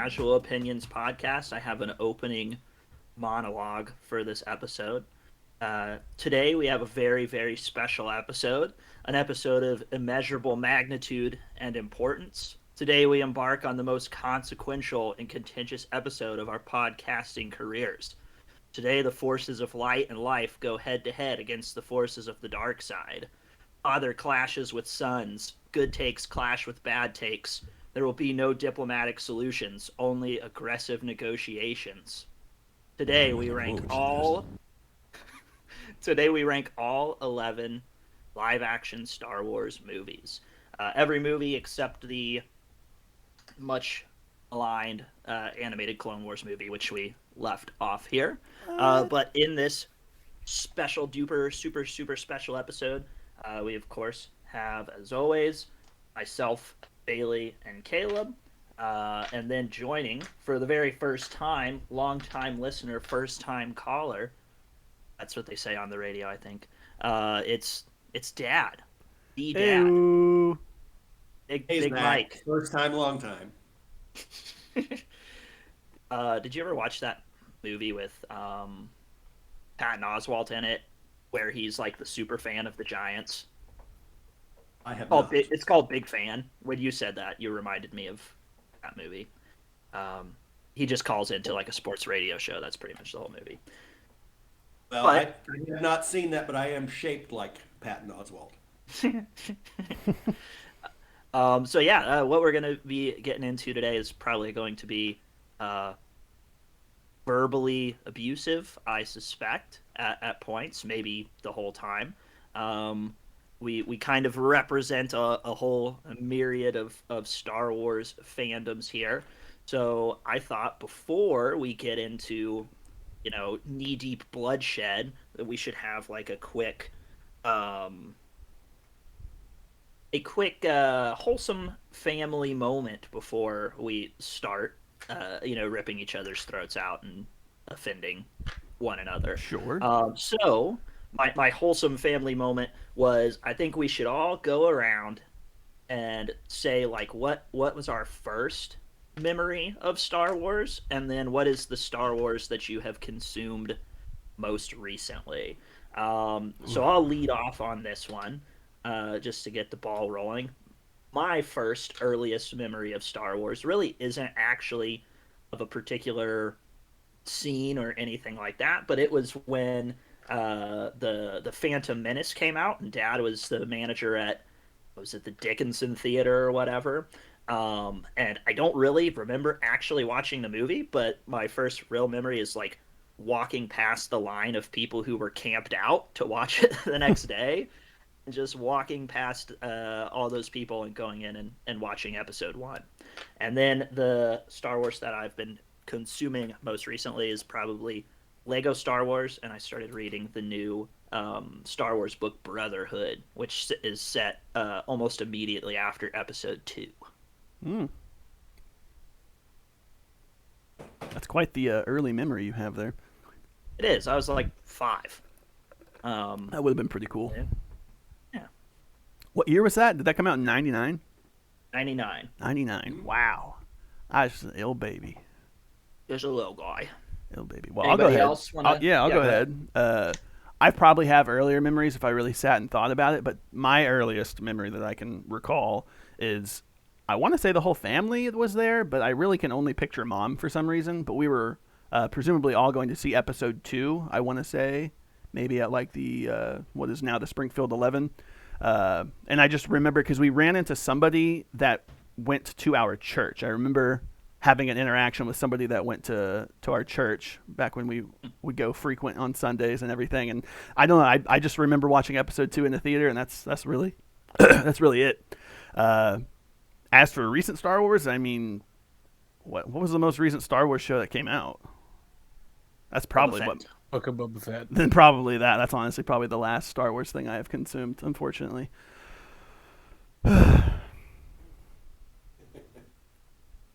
Casual Opinions podcast. I have an opening monologue for this episode. Today we have a very, very special episode, an episode of immeasurable magnitude and importance. Today we embark on the most consequential and contentious episode of our podcasting careers. Today the forces of light and life go head to head against the forces of the dark side. Father clashes with sons, good takes clash with bad takes. There will be no diplomatic solutions, only aggressive negotiations. Today we rank all Today we rank all 11 live-action Star Wars movies. Every movie except the much maligned animated Clone Wars movie, which we left off here. But in this special duper super super special episode, we of course have, as always, myself, Bailey, and Caleb. And then joining for the very first time, long-time listener, first-time caller. That's what they say on the radio, I think. It's Dad, the Dad, Ew. Big Mike. First time, long time. Did you ever watch that movie with Patton Oswalt in it, where he's like the super fan of the Giants? I have not. It's called Big Fan. When you said that, you reminded me of that movie. He just calls into like a sports radio show. That's pretty much the whole movie. Well, I have not seen that, but I am shaped like Patton Oswalt. What we're going to be getting into today is probably going to be verbally abusive, I suspect, at points, maybe the whole time. We kind of represent a whole myriad of Star Wars fandoms here. So I thought before we get into, knee-deep bloodshed, that we should have like a quick wholesome family moment before we start, ripping each other's throats out and offending one another. Sure. So my wholesome family moment was, I think we should all go around and say like what was our first memory of Star Wars, and then what is the Star Wars that you have consumed most recently. So I'll lead off on this one, just to get the ball rolling. My first earliest memory of Star Wars really isn't actually of a particular scene or anything like that, but it was when the Phantom Menace came out, and Dad was the manager at, was it the Dickinson Theater or whatever? And I don't really remember actually watching the movie, but my first real memory is like walking past the line of people who were camped out to watch it the next day, and just walking past all those people and going in and watching episode 1. And then the Star Wars that I've been consuming most recently is probably Lego Star Wars, and I started reading the new Star Wars book Brotherhood, which is set almost immediately after episode 2. That's quite the early memory you have there. It is. I was like 5. That would have been pretty cool. Yeah. What year was that? Did that come out in 99? 99. 99. Wow. I was just an ill baby. There's a little guy. Ill baby. Well, Anybody I'll go else ahead. wanna... I'll go ahead. I probably have earlier memories if I really sat and thought about it, but my earliest memory that I can recall is, I want to say the whole family was there, but I really can only picture Mom for some reason. But we were presumably all going to see episode 2, I want to say, maybe at like the, what is now the Springfield 11. And I just remember because we ran into somebody that went to our church. I remember having an interaction with somebody that went to our church back when we would go frequent on Sundays and everything. And I don't know, I just remember watching episode 2 in the theater, and that's really that's really it. As for recent Star Wars, I mean, what was the most recent Star Wars show that came out? That's probably what. Book of Boba Fett. Then probably that. That's honestly probably the last Star Wars thing I have consumed, unfortunately.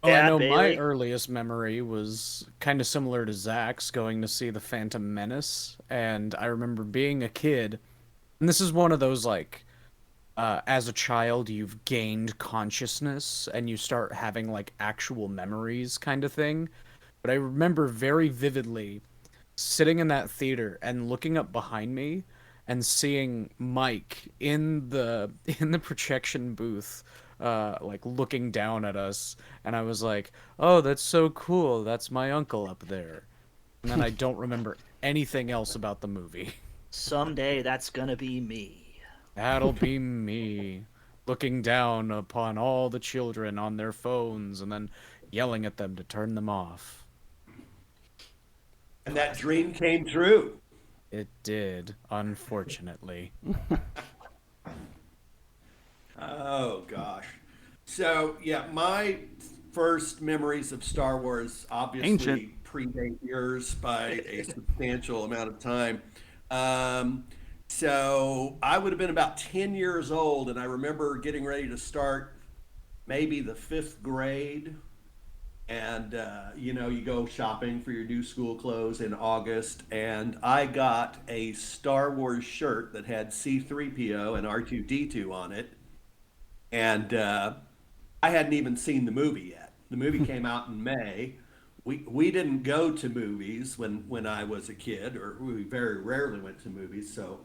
Oh, Yeah, I know Bailey. my earliest memory was kind of similar to Zach's, going to see The Phantom Menace. And I remember being a kid, and this is one of those, like, as a child you've gained consciousness and you start having like actual memories kind of thing. But I remember very vividly sitting in that theater and looking up behind me and seeing Mike in the in the projection booth like looking down at us, and I was like, "Oh, that's so cool. That's my uncle up there." And then I don't remember anything else about the movie. Someday that's gonna be me. That'll be me looking down upon all the children on their phones and then yelling at them to turn them off. And that dream came true. It did, unfortunately. Oh gosh. So yeah, my first memories of Star Wars obviously Ancient. predate yours by a substantial amount of time. Um, so I would have been about 10 years old, and I remember getting ready to start maybe the fifth grade. And you go shopping for your new school clothes in August, and I got a Star Wars shirt that had C3PO and R2D2 on it, and I hadn't even seen the movie yet. The movie came out in May. We didn't go to movies when I was a kid, or we very rarely went to movies. So,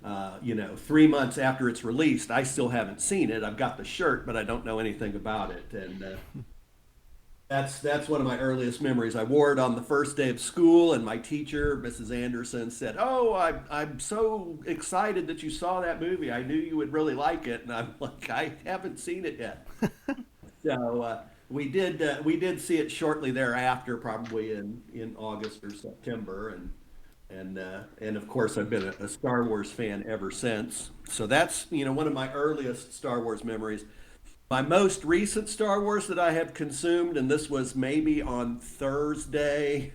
3 months after it's released, I still haven't seen it. I've got the shirt, but I don't know anything about it, and that's one of my earliest memories. I wore it on the first day of school, and my teacher, Mrs. Anderson, said, "Oh, I'm so excited that you saw that movie. I knew you would really like it." And I'm like, "I haven't seen it yet." So we did see it shortly thereafter, probably in August or September, and of course I've been a Star Wars fan ever since. So that's one of my earliest Star Wars memories. My most recent Star Wars that I have consumed, and this was maybe on Thursday,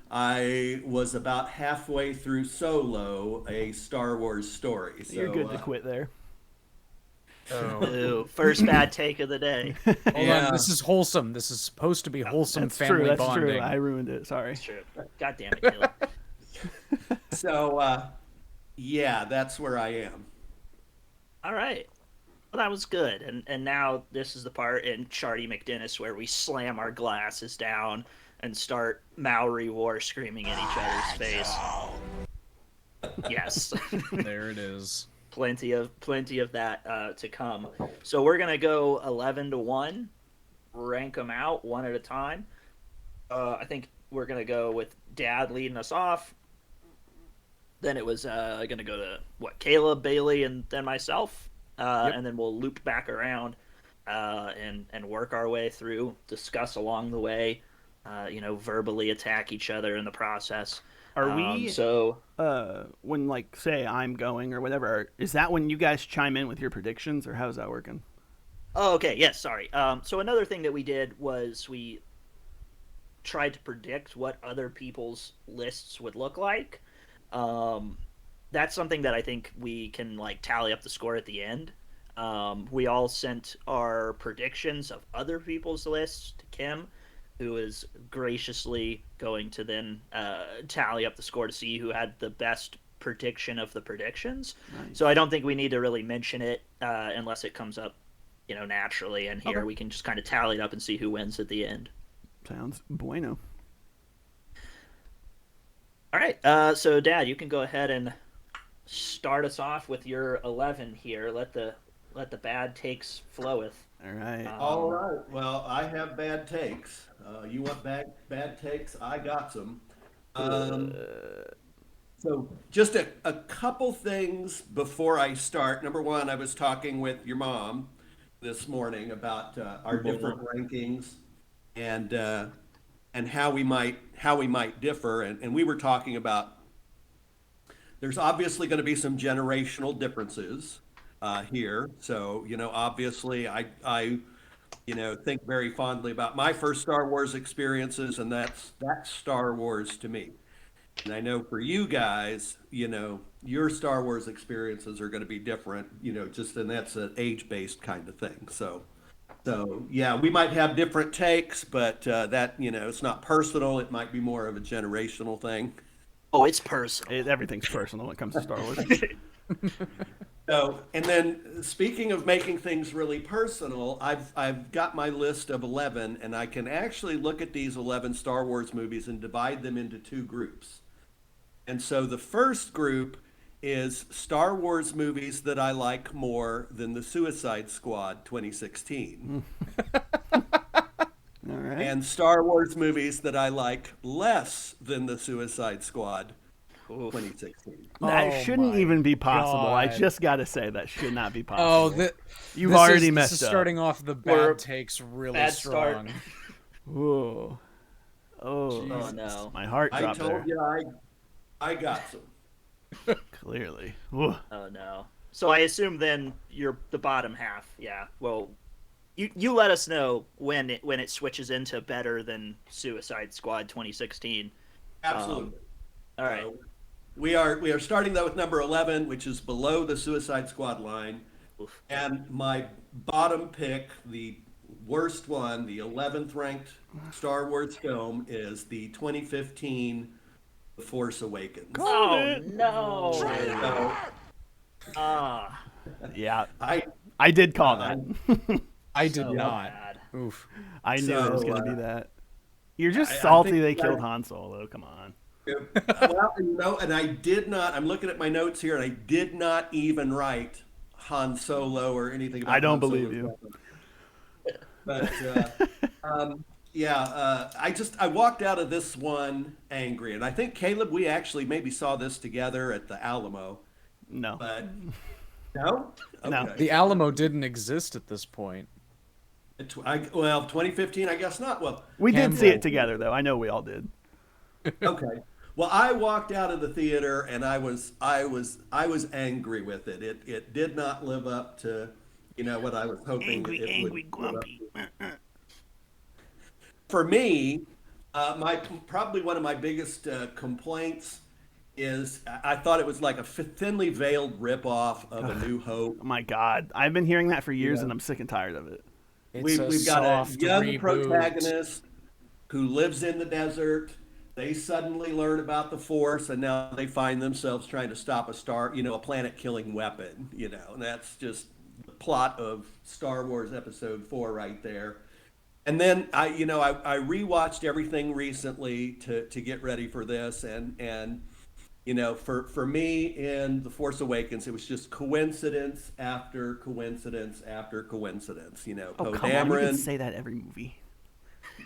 I was about halfway through Solo, a Star Wars story. So, You're good to quit there. Oh. Ooh, first bad take of the day. Hold Yeah. on, this is wholesome. This is supposed to be wholesome That's family true. That's bonding. true. I ruined it. Sorry. It's true. God damn it, Caleb. so yeah, that's where I am. All right. Well, that was good. And now this is the part in Charty McDinnis where we slam our glasses down and start Maori war screaming in each other's face. Yes. There it is. plenty of that to come. So we're gonna go 11-1, rank them out one at a time. I think we're gonna go with Dad leading us off. Then it was gonna go to Caleb, Bailey, and then myself, Yep. and then we'll loop back around and work our way through, discuss along the way, verbally attack each other in the process. Are we So when like say I'm going or whatever? Is that when you guys chime in with your predictions, or how's that working? Oh, okay. Yes, sorry. So another thing that we did was we tried to predict what other people's lists would look like. That's something that I think we can tally up the score at the end. We all sent our predictions of other people's lists to Kim, who is graciously going to then tally up the score to see who had the best prediction of the predictions. Nice. So I don't think we need to really mention it unless it comes up naturally, and here Okay. we can just kind of tally it up and see who wins at the end. Sounds bueno. All right, so Dad, you can go ahead and start us off with your 11 here. Let the bad takes floweth. All right. All right. Well, I have bad takes. You want bad takes? I got some. So just a couple things before I start. Number one, I was talking with your mom this morning about our different rankings and how we might differ, and we were talking about there's obviously going to be some generational differences here. So obviously I think very fondly about my first Star Wars experiences, and that's Star Wars to me. And I know for you guys, your Star Wars experiences are going to be different, and that's an age-based kind of thing. So yeah, we might have different takes, but that, it's not personal. It might be more of a generational thing. Oh, it's personal. Everything's personal when it comes to Star Wars. So, and then speaking of making things really personal, I've got my list of 11, and I can actually look at these 11 Star Wars movies and divide them into two groups. And so the first group is Star Wars movies that I like more than the Suicide Squad 2016, All right. and Star Wars movies that I like less than the Suicide Squad Oof. 2016. That Oh shouldn't my even be possible. I God. just got to say that should not be possible. Oh, You've this already is, messed this is up. starting off the We're- bad takes really bad start. strong. Whoa. Oh, Oh no. my heart I dropped told there. you I got some. Clearly. Whoa. Oh no. So I assume then you're the bottom half. Yeah. Well, you let us know when it switches into better than Suicide Squad 2016. Absolutely. All right. We are starting though with number 11, which is below the Suicide Squad line. Oof. And my bottom pick, the worst one, the 11th ranked Star Wars film, is the 2015 The Force Awakens. Oh it. no. So Ah. Yeah, I I did call that. I did So not. bad. Oof. I knew it was So, going to be that. You're just I salty think they that- killed Han Solo. Come on. well, and I did not. I'm looking at my notes here, and I did not even write Han Solo or anything about. I don't Han Solo's believe you. But I walked out of this one angry, and I think Caleb, we actually maybe saw this together at the Alamo, No. but no, No. Okay. The Alamo didn't exist at this point. Well, 2015, I guess not. Well, We did see Campbell. it together, though. I know we all did. okay. Well, I walked out of the theater and I was angry with it. It did not live up to, what I was hoping it would live up to. For me, probably one of my biggest complaints is I thought it was like a thinly veiled ripoff of A New Hope. Oh my God. I've been hearing that for years, Yeah. and I'm sick and tired of it. It's We've got a soft young reboot. protagonist who lives in the desert. They suddenly learn about the Force, and now they find themselves trying to stop a planet-killing weapon. And that's just the plot of Star Wars Episode 4 right there. And then I rewatched everything recently to get ready for this, and for me in The Force Awakens, it was just coincidence after coincidence after coincidence. Oh, Poe come on. You can Dameron say that every movie.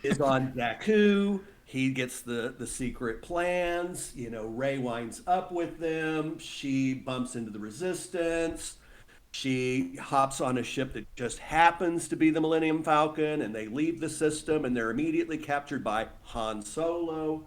is on Jakku. He gets the secret plans. Rey winds up with them. She bumps into the Resistance. She hops on a ship that just happens to be the Millennium Falcon, and they leave the system, and they're immediately captured by Han Solo.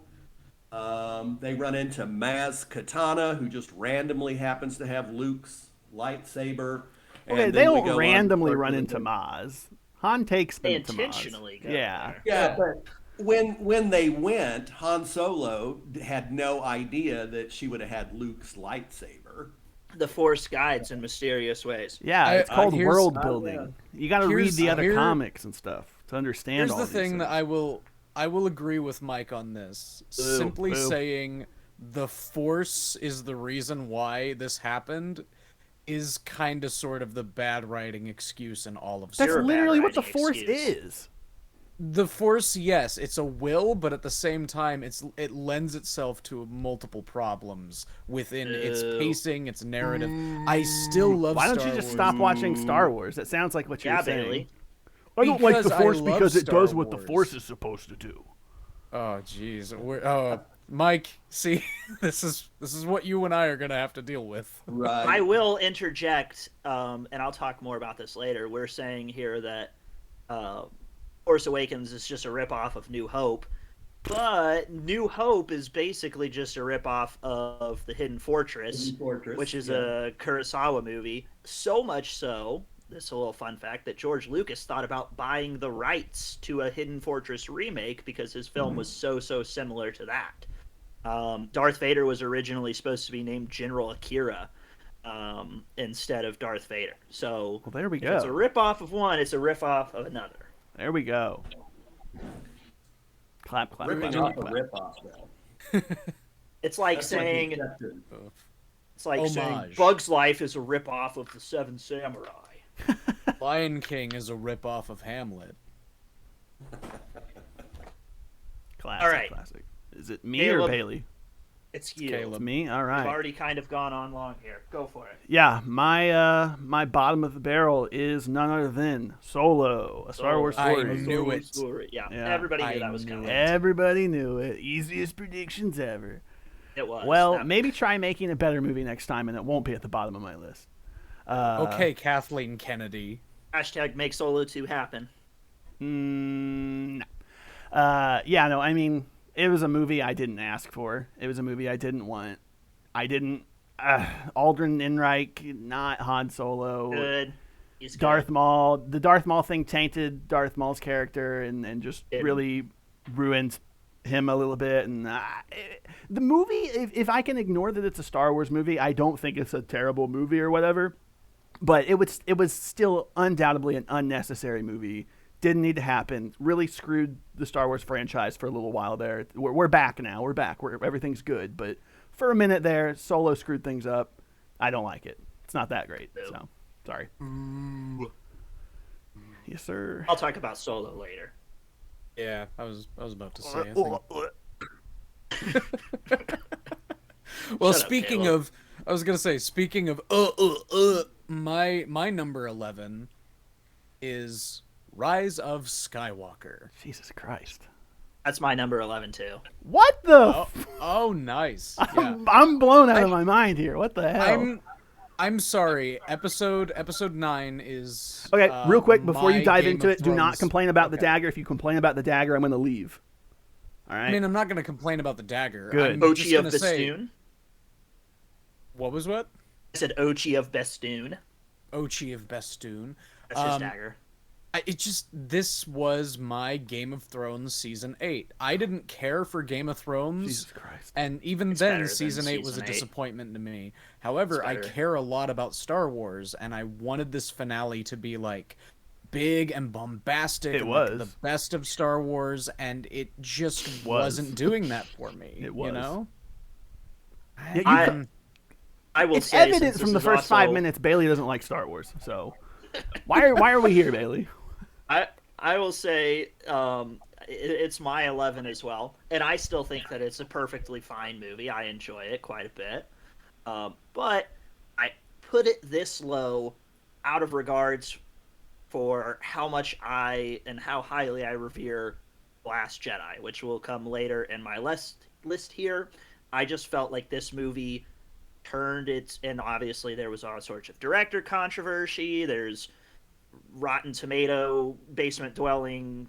They run into Maz Katana, who just randomly happens to have Luke's lightsaber. Okay, And they then we go don't on randomly to run the- into Maz. Han takes them They to Maz. intentionally go Yeah. there. Yeah, but when they went, Han Solo had no idea that she would have had Luke's lightsaber. The Force guides in mysterious ways. Yeah, it's I- called here's- world building. You got to read Here's- the other here- comics and stuff to understand Here's all the these thing things. that I will agree with Mike on this. Simply boo. saying the Force is the reason why this happened is kind of sort of the bad writing excuse in all of That's Star You're a Wars. bad literally what the writing Force excuse. is. The Force, yes, it's a will, but at the same time, it lends itself to multiple problems within its Ew. pacing, its narrative. I still love. Why don't Star you just Wars. stop watching Star Wars? That sounds like what you're Yeah, saying. Bailey. I don't like the Because I Force love because it Star does what the Wars. Force is supposed to do. Oh, jeez. Mike, see, this is what you and I are gonna have to deal with. Right. I will interject, and I'll talk more about this later. We're saying here that Force Awakens is just a ripoff of New Hope, but New Hope is basically just a ripoff of The Hidden Fortress, Hidden Fortress, which is yeah. a Kurosawa movie. So much so, this is a little fun fact, that George Lucas thought about buying the rights to a Hidden Fortress remake because his film was so similar to that. Darth Vader was originally supposed to be named General Akira instead of Darth Vader. So Well, there we if it's a go. ripoff of one, it's a ripoff of another. There we go. Clap, clap, Ripping clap, off clap, a clap. ripoff, though. It's like That's like saying Inception. It's like saying Homage. Bug's Life is a ripoff of The Seven Samurai. Lion King is a ripoff of Hamlet. Classic, All right. classic. Is it me or Caleb. Bailey? It's you. Caleb. It's me. All We've right. already kind of gone on long here. Go for it. Yeah, my bottom of the barrel is none other than Solo, a Star Wars I story. knew it. Story. Yeah, Yeah. everybody knew I that was knew coming. it. Everybody knew it. Easiest predictions ever. It was. Well, That- maybe try making a better movie next time, and it won't be at the bottom of my list. Okay, Kathleen Kennedy. Hashtag make Solo 2 happen. No. Yeah, no, I mean, it was a movie I didn't ask for. It was a movie I didn't want. I didn't. Aldrin Enreich, not Han Solo. Good. He's good. Darth Maul. The Darth Maul thing tainted Darth Maul's character and just It- really ruined him a little bit. And the movie, if I can ignore that it's a Star Wars movie, I don't think it's a terrible movie or whatever. But it was still undoubtedly an unnecessary movie. Didn't need to happen. Really screwed the Star Wars franchise for a little while there. We're back now. We're back. Everything's good. But for a minute there, Solo screwed things up. I don't like it. It's not that great. Nope. So, sorry. Yes, sir. I'll talk about Solo later. Yeah, I was about to say. I think. Well, Shut up, speaking Caleb. of, I was gonna say, speaking of, my number 11 is Rise of Skywalker. Jesus Christ. That's my number 11 too. What the? Oh, nice. Yeah. I'm blown out of my mind here. What the hell? I'm sorry. Episode 9 is Okay, real quick before you my dive Game into of it, do not Thrones- complain about the Okay. dagger. If you complain about the dagger, I'm going to leave. All right. I mean, I'm not gonna complain about the dagger. Good. I'm just Ochi of gonna say- Bestoon. What was what? I said Ochi of Bestoon. Ochi of Bestoon. That's his dagger. This was my Game of Thrones season 8. I didn't care for Game of Thrones. Jesus Christ. And even It's better then, than season 8 was a season 8. disappointment to me. However, It's I better. care a lot about Star Wars, and I wanted this finale to be like big and bombastic. It and, like, was. the best of Star Wars, and it just wasn't doing that for me. It was. You know? Yeah, I will it's say, evident since from this the is first 5 also- minutes Bailey doesn't like Star Wars. So why are we here, Bailey? I will say it's my 11 as well, and I still think that it's a perfectly fine movie. I enjoy it quite a bit, but I put it this low out of regards for how much and how highly I revere Last Jedi, which will come later in my list here. I just felt like this movie and obviously there was all sorts of director controversy. There's Rotten Tomato basement dwelling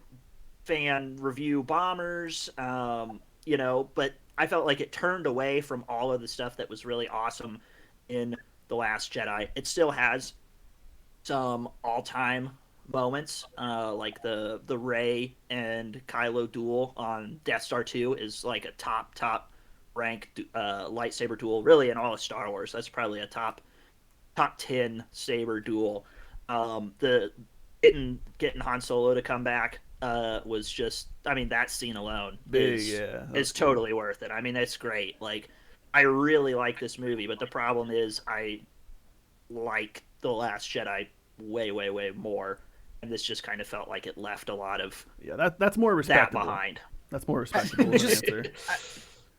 fan review bombers, but I felt like it turned away from all of the stuff that was really awesome in The Last Jedi. It still has some all-time moments, like the Rey and Kylo duel on Death Star 2 is like a top ranked lightsaber duel, really in all of Star Wars. That's probably a top 10 saber duel. The getting Han Solo to come back was just, I mean, that scene alone is totally worth it. I mean, it's great. Like, I really like this movie, but the problem is I like The Last Jedi way, way, way more, and this just kind of felt like it left a lot of that's more that respectable. behind. That's more respectable of an answer.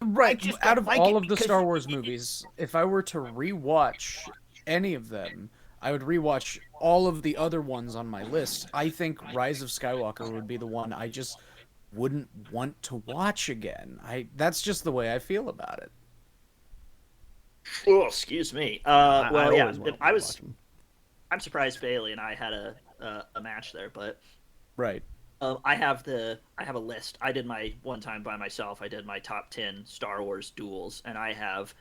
Right. just Out don't of like all it of the because- Star Wars movies, if I were to rewatch any of them, I would rewatch all of the other ones on my list. I think Rise of Skywalker would be the one I just wouldn't want to watch again. That's just the way I feel about it. Oh, excuse me. I Well, yeah, always wanted to I watch was. 'em. I'm surprised Bailey and I had a match there, but Right. I have a list. I did my one time by myself. I did my top 10 Star Wars duels, and I have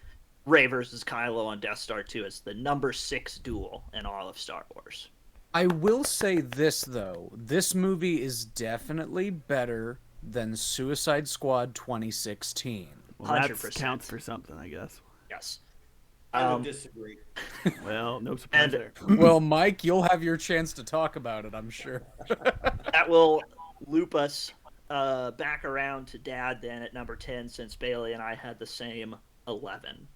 Rey versus Kylo on Death Star 2 as the number 6 duel in all of Star Wars. I will say this, though. This movie is definitely better than Suicide Squad 2016. Well, that 100%. counts for something, I guess. Yes. I would disagree. Well, no surprise And- there. Well, Mike, you'll have your chance to talk about it, I'm sure. That will loop us back around to Dad then at number 10, since Bailey and I had the same 11.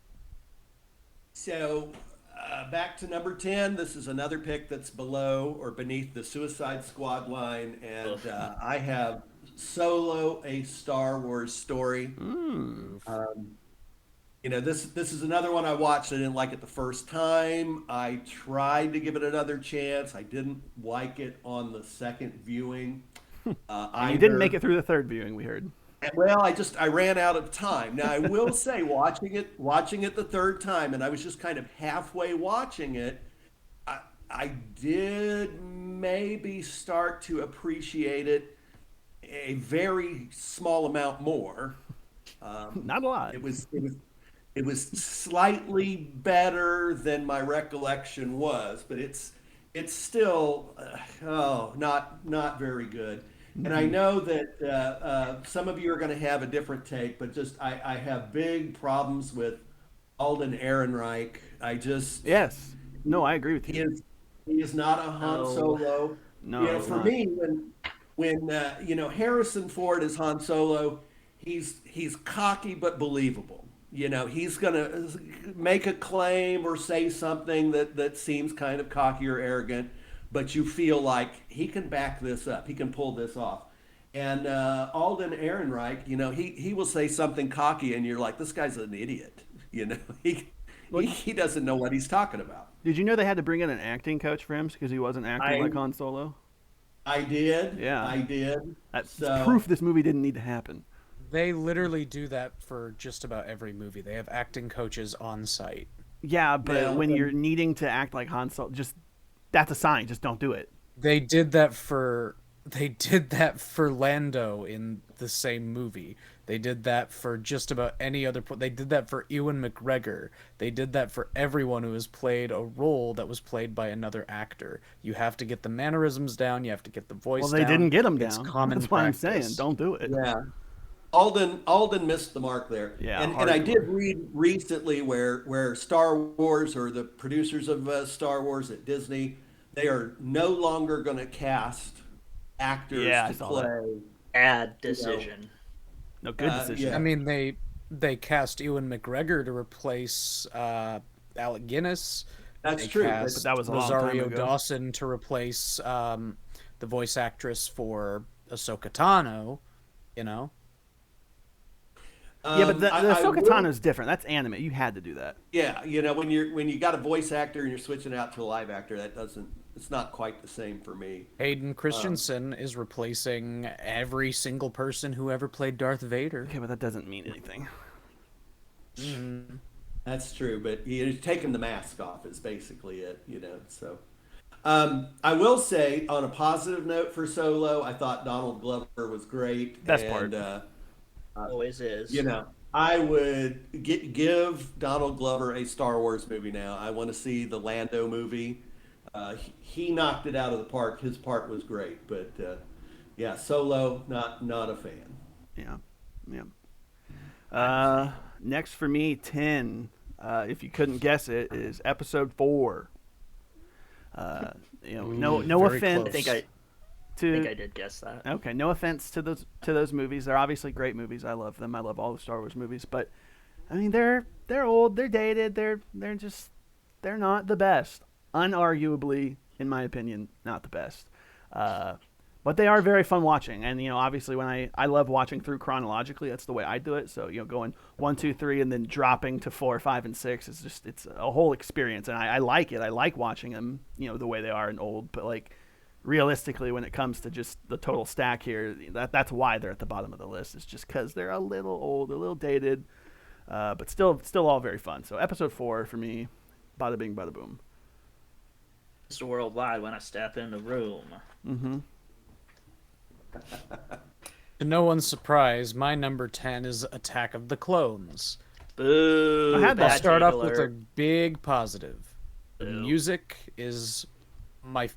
So back to number 10. This is another pick that's below or beneath the Suicide Squad line. And Oof. I have Solo, a Star Wars story. Mm. Oof. This is another one I watched. I didn't like it the first time. I tried to give it another chance. I didn't like it on the second viewing. And you didn't Either. make it through the third viewing, we heard. Well, I ran out of time. Now I will say, watching it the third time, and I was just kind of halfway watching it. I did maybe start to appreciate it a very small amount more. Not a lot. It was slightly better than my recollection was, but it's still not very good. And I know that some of you are going to have a different take, but just I have big problems with Alden Ehrenreich. Yes. No, I agree with He you. is not a Han No. Solo. No, he's For not. me, when Harrison Ford is Han Solo, he's cocky but believable. He's gonna make a claim or say something that seems kind of cocky or arrogant, but you feel like he can back this up. He can pull this off. And Alden Ehrenreich, he will say something cocky, and you're like, this guy's an idiot. He Well, he doesn't know what he's talking about. did you know they had to bring in an acting coach for him because he wasn't acting I like Han Solo? I did. Yeah. I did. That's So proof this movie didn't need to happen. They literally do that for just about every movie. They have acting coaches on site. Yeah, but Yeah, when you're needing to act like Han Solo, that's a sign. Just don't do it. They did that for Lando in the same movie. They did that for just about any other. They did that for Ewan McGregor. They did that for everyone who has played a role that was played by another actor. You have to get the mannerisms down. You have to get the voice Well, down. they didn't get him It's down. common That's why I'm practice. saying don't do it. yeah, Alden missed the mark there. Yeah, And I did hardcore. read recently where Star Wars or the producers of Star Wars at Disney, they are no longer going to cast actors Yeah, I to saw that. play. Bad decision. No, good decision. yeah. I mean, they cast Ewan McGregor to replace Alec Guinness. That's They true. cast But that was a long time Rosario ago. Dawson to replace the voice actress for Ahsoka Tano. You know, Yeah, but the I Ahsoka will- Tano is different. That's anime. You had to do that. Yeah, when you got a voice actor and you're switching out to a live actor, it's not quite the same for me. Hayden Christensen is replacing every single person who ever played Darth Vader. Okay, but that doesn't mean anything. That's true, but he's taking the mask off is basically it, so. I will say, on a positive note for Solo, I thought Donald Glover was great. Best part. Always is. I would give Donald Glover a Star Wars movie now. I want to see the Lando movie. He knocked it out of the park. His part was great, but yeah, Solo, not a fan. Yeah, yeah. Next for me, 10. If you couldn't guess it, is Episode 4. No very offense. I think I to did guess that. Okay, no offense to those movies. They're obviously great movies. I love them. I love all the Star Wars movies. But I mean, they're old. They're dated. They're not the best. Unarguably, in my opinion, not the best. But they are very fun watching. And obviously, when I love watching through chronologically. That's the way I do it. So going 1, 2, 3, and then dropping to 4, 5, and 6 is it's a whole experience. And I like it. I like watching them. The way they are and old. But like, realistically, when it comes to just the total stack here, that's why they're at the bottom of the list. It's just because they're a little old, a little dated, but still all very fun. So Episode 4 for me, bada bing, bada boom. Mr. Worldwide when I step in the room. Mm-hmm. To no one's surprise, my number 10 is Attack of the Clones. Boo! I had that. I'll bad start take off with a alert. big positive. The Boo. music is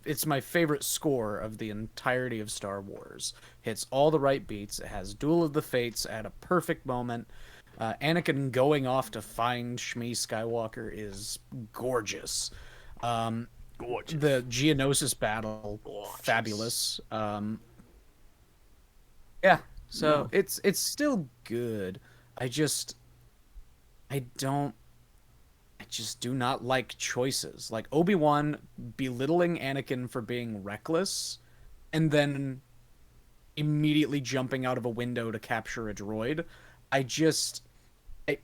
it's my favorite score of the entirety of Star Wars. Hits all the right beats. It has Duel of the Fates at a perfect moment. Anakin going off to find Shmi Skywalker is gorgeous. Gorgeous. The Geonosis battle, Gorgeous. fabulous. Yeah, so it's still good. I just just do not like choices. Like Obi-Wan belittling Anakin for being reckless and then immediately jumping out of a window to capture a droid. I just I,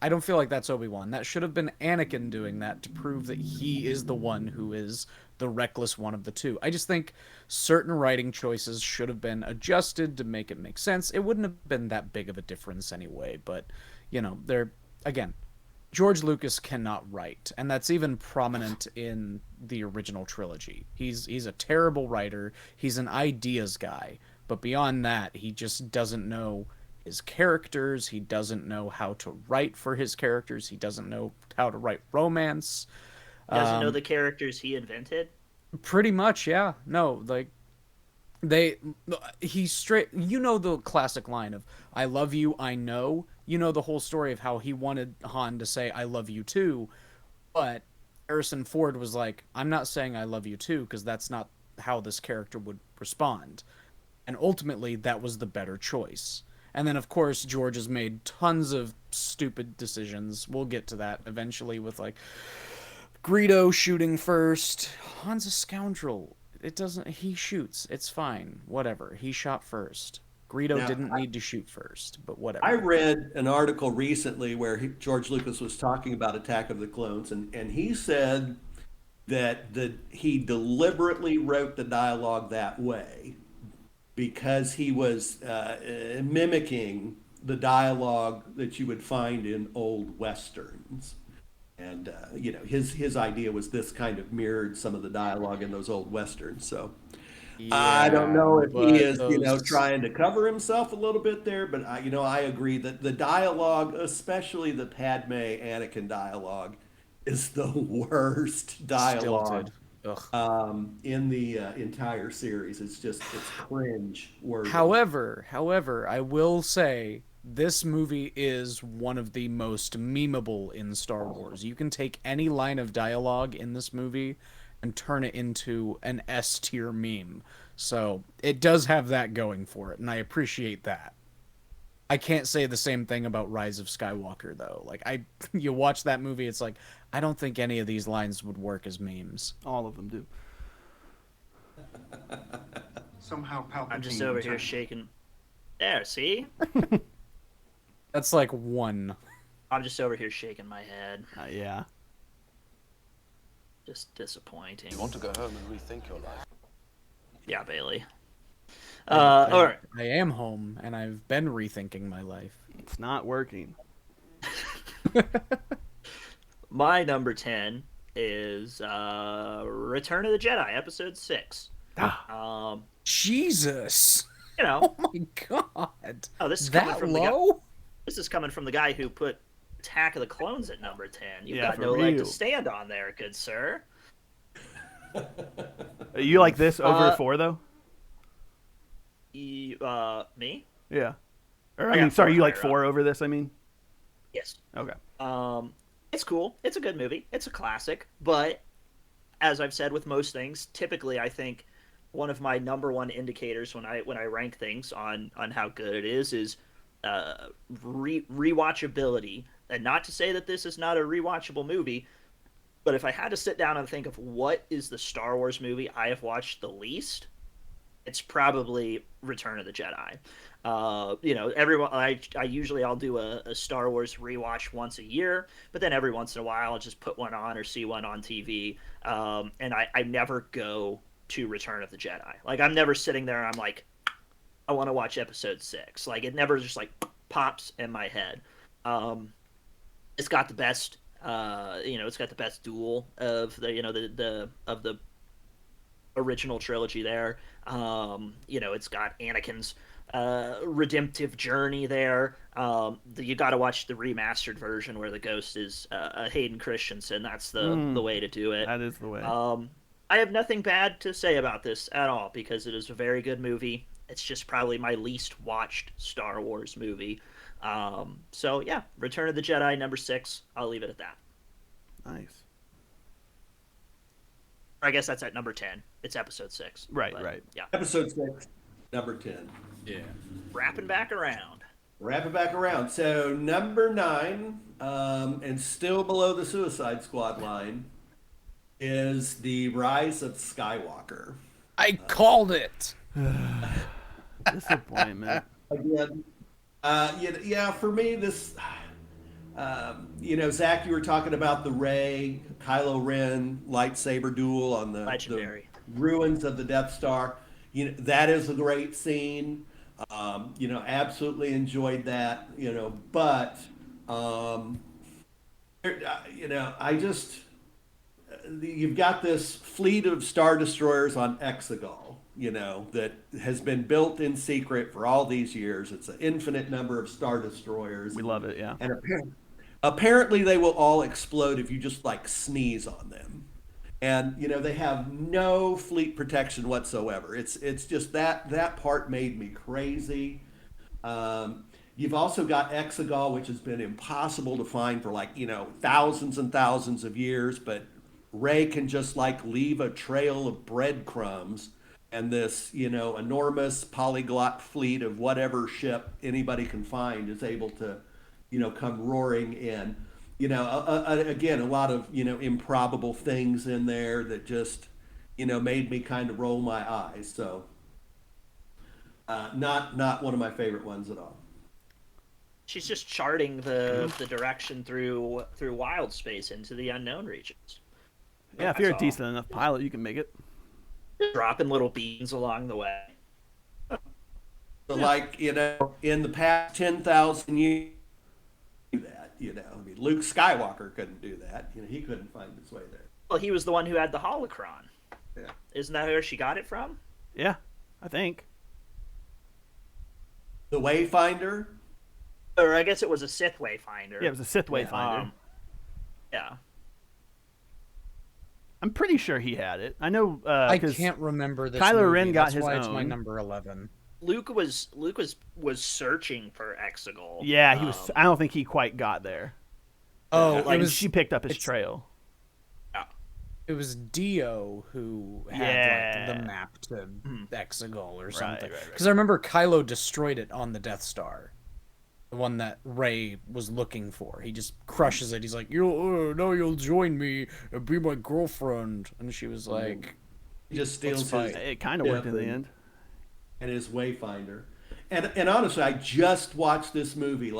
I don't feel like that's Obi-Wan. That should have been Anakin doing that to prove that he is the one who is the reckless one of the two. I just think certain writing choices should have been adjusted to make it make sense. It wouldn't have been that big of a difference anyway, but they're again, George Lucas cannot write, and that's even prominent in the original trilogy. He's a terrible writer. He's an ideas guy, but beyond that, he just doesn't know his characters. He doesn't know how to write for his characters. He doesn't know how to write romance. Doesn't know the characters he invented. Pretty much, yeah. No, like they he straight the classic line of "I love you, I know." You know the whole story of how he wanted Han to say "I love you too," but Harrison Ford was like, "I'm not saying I love you too because that's not how this character would respond." And ultimately that was the better choice. And then of course George has made tons of stupid decisions. We'll get to that eventually with like Greedo shooting first. Han's a scoundrel. He shoots. It's fine. Whatever. He shot first. Greedo Now, didn't need to shoot first, but whatever. I read an article recently where George Lucas was talking about Attack of the Clones, and he said that he deliberately wrote the dialogue that way because he was mimicking the dialogue that you would find in old westerns. And his idea was this kind of mirrored some of the dialogue in those old westerns. So I don't know if he is, trying to cover himself a little bit there, but I agree that the dialogue, especially the Padme Anakin dialogue, is the worst dialogue in the entire series. It's cringe worthy. However, I will say this movie is one of the most memeable in Star Wars. You can take any line of dialogue in this movie and turn it into an S tier meme. So it does have that going for it, and I appreciate that. I can't say the same thing about Rise of Skywalker though. Like you watch that movie, it's like I don't think any of these lines would work as memes. All of them do. Somehow Palpatine. I'm just over here shaking. There, see? That's like one. I'm just over here shaking my head. Yeah. Just disappointing. You want to go home and rethink your life? Yeah, Bailey. All right. I am home, and I've been rethinking my life. It's not working. My number 10 is Return of the Jedi, Episode 6. Jesus. Oh my God. Oh, this is that coming from low? This is coming from the guy who put Attack of the Clones at number 10. You've Yeah, got for no leg to real. stand on there, good sir. You like this over 4 though? Me? Yeah. Or, I I mean, got sorry, 4 you like higher 4 over this? I mean. Yes. Okay. It's cool. It's a good movie. It's a classic. But as I've said with most things, typically I think one of my number one indicators when I rank things on how good it is rewatchability. And not to say that this is not a rewatchable movie, but if I had to sit down and think of what is the Star Wars movie I have watched the least, it's probably Return of the Jedi. Everyone. I'll do a Star Wars rewatch once a year, but then every once in a while I'll just put one on or see one on TV. And I never go to Return of the Jedi. Like I'm never sitting there and I'm like, I want to watch Episode 6. Like it never just like pops in my head. It's got the best. It's got the best duel of the original trilogy there. It's got Anakin's redemptive journey there. You got to watch the remastered version where the ghost is Hayden Christensen. That's the way to do it. That is the way. I have nothing bad to say about this at all because it is a very good movie. It's just probably my least watched Star Wars movie. So yeah, Return of the Jedi, number 6. I'll leave it at that. Nice. I guess that's at number 10. It's Episode 6. Right, but, right. Yeah. Episode 6, number 10. Yeah. Wrapping back around. Wrap it back around. So number 9, and still below the Suicide Squad line, is the Rise of Skywalker. I called it. Disappointment. Again, yeah, for me, this, Zach, you were talking about the Rey, Kylo Ren lightsaber duel on the Legendary. ruins of the Death Star. That is a great scene. Absolutely enjoyed that. But I just you've got this fleet of Star Destroyers on Exegol, that has been built in secret for all these years. It's an infinite number of Star Destroyers. We love it, yeah. And apparently they will all explode if you just like sneeze on them. And they have no fleet protection whatsoever. It's just that part made me crazy. You've also got Exegol, which has been impossible to find for thousands and thousands of years, but Rey can just leave a trail of breadcrumbs, and this enormous polyglot fleet of whatever ship anybody can find is able to come roaring in. Again, a lot of improbable things in there that just made me kind of roll my eyes. So not one of my favorite ones at all. She's just charting the direction through wild space into the unknown regions. Yeah, if you're a decent enough pilot, you can make it. Dropping little beans along the way. So, in the past 10,000 years, that Luke Skywalker couldn't do that. He couldn't find his way there. Well, he was the one who had the holocron. Yeah. Isn't that where she got it from? Yeah, I think. The Wayfinder. Or I guess it was a Sith Wayfinder. Yeah, it was a Sith Wayfinder. Yeah. I'm pretty sure he had it. I know. I can't remember this. Kylo movie. Ren got That's his why own. It's my number 11. Luke was searching for Exegol. Yeah, he was. I don't think he quite got there. Oh, she picked up his trail. It was Dio who had the map to Exegol or something. Because I remember Kylo destroyed it on the Death Star, the one that Rey was looking for. He just crushes it. He's like, you'll join me and be my girlfriend." And she was like, he just steals his. It kind of worked in the end. And his Wayfinder, and honestly, I just watched this movie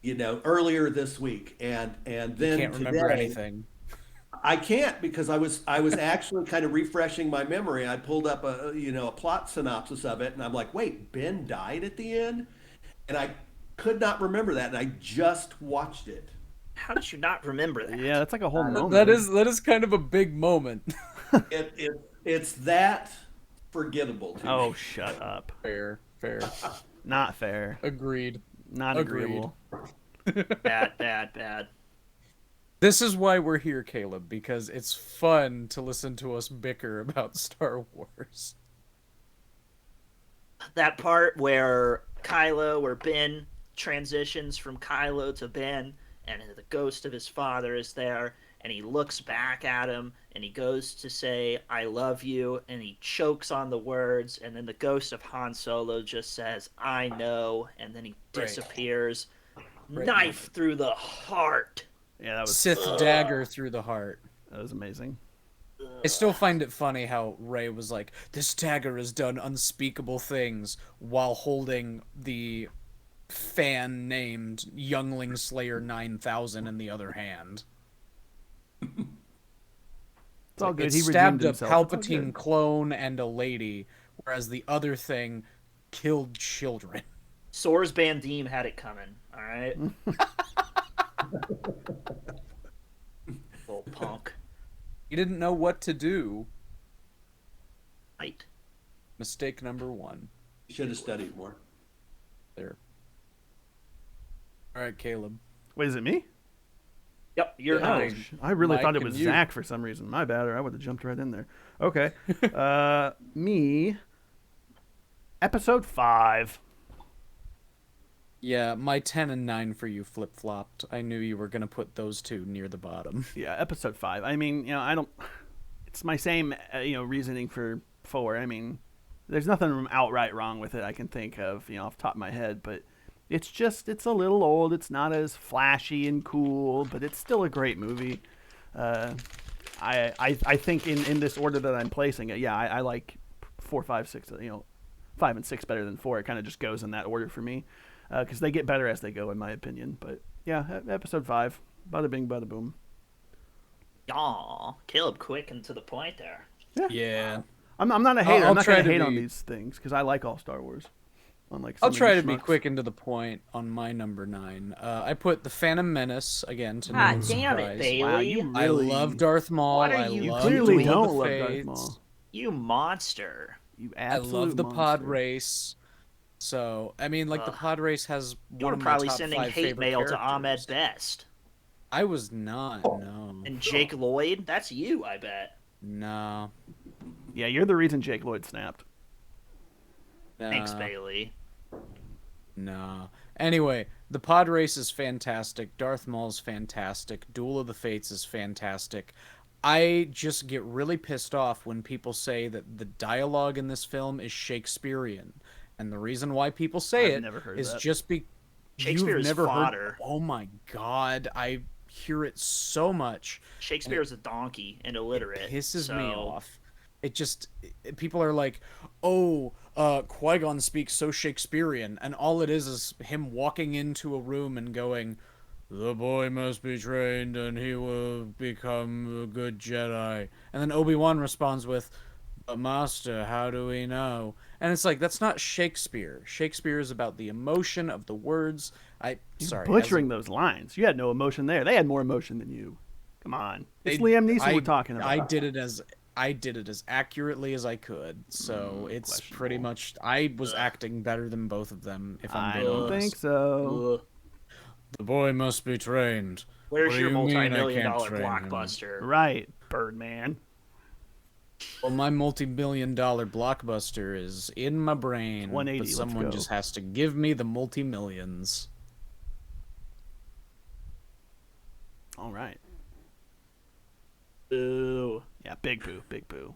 earlier this week, and then can't remember anything. I can't, because I was actually kind of refreshing my memory. I pulled up a plot synopsis of it, and I'm like, wait, Ben died at the end, and I could not remember that, and I just watched it. How did you not remember that? Yeah, that's like a whole moment. That is kind of a big moment. It's that forgettable to me. Oh, shut up. Fair. Not fair. Agreed. Not agreeable. Bad. This is why we're here, Caleb, because it's fun to listen to us bicker about Star Wars. That part where Ben transitions from Kylo to Ben, and the ghost of his father is there, and he looks back at him, and he goes to say, "I love you," and he chokes on the words, and then the ghost of Han Solo just says, "I know," and then he disappears. Knife through the heart. Yeah, that was Sith dagger through the heart. That was amazing. I still find it funny how Rey was like, "This dagger has done unspeakable things," while holding the fan-named Youngling Slayer 9000 in the other hand. It's all good. It He stabbed redeemed a himself. It's all Palpatine good. clone and a lady, whereas the other thing killed children. Soars Bandim had it coming, alright? Little punk. He didn't know what to do. Right. Mistake number 1. Should have studied more. There. All right, Caleb. Wait, is it me? Yep, you're Yeah. host. I really Mike thought it and was you. Zach for some reason. My bad, or I would have jumped right in there. Okay. Me. Episode 5. Yeah, my 10 and 9 for you flip-flopped. I knew you were going to put those two near the bottom. Yeah, episode 5. I mean, I don't. It's my same, reasoning for 4. I mean, there's nothing outright wrong with it I can think of, off the top of my head. But It's a little old. It's not as flashy and cool, but it's still a great movie. Uh, I think in this order that I'm placing it, yeah, I like 4, 5, 6. 5 and 6 better than 4. It kind of just goes in that order for me, because they get better as they go, in my opinion. But yeah, episode 5, bada bing, bada boom. Aw, Caleb, quick and to the point there. Yeah. I'm not a hater. I'm not try going to to hate on be- these things because I like all Star Wars. Unlike I'll some try of to you be schmucks. quick and to the point on my number 9. I put the Phantom Menace again to no God one's damn it, surprise. Bailey. Wow, you I really love Darth Maul. What are I you love clearly Duel don't of the love Darth Fates. Maul. You monster. You I absolute love the pod monster. race. So, I mean, like, the Ugh. pod race has You one were of my probably top sending 5 hate favorite mail to Ahmed characters. Best. I was not, no. And Jake Lloyd? That's you, I bet. No. Yeah, you're the reason Jake Lloyd snapped. Thanks, No. Bailey. No. Anyway, the pod race is fantastic. Darth Maul's fantastic. Duel of the Fates is fantastic. I just get really pissed off when people say that the dialogue in this film is Shakespearean. And the reason why people say I've never heard is that. just because Shakespeare you've is never fodder. heard. Oh my god, I hear it so much. Shakespeare is a donkey and illiterate. Pisses so... me off. People are like, oh, Qui-Gon speaks so Shakespearean, and all it is him walking into a room and going, the boy must be trained and he will become a good Jedi. And then Obi-Wan responds with, but Master, how do we know? And it's like, that's not Shakespeare. Shakespeare is about the emotion of the words. You're butchering those lines. You had no emotion there. They had more emotion than you. Come on. It's They- Liam Neeson I- we're talking about. I did it as accurately as I could. So it's pretty questionable. much I was acting better than both of them. If I'm I being don't honest. think so. Ugh. The boy must be trained. Where's What do your you mean I multi-million can't dollar train him? blockbuster? Right, Birdman. Well, my multi-million-dollar blockbuster is in my brain, 180, but let's someone go. just has to give me the multi-millions. All right. Ooh. Yeah, big boo, big boo.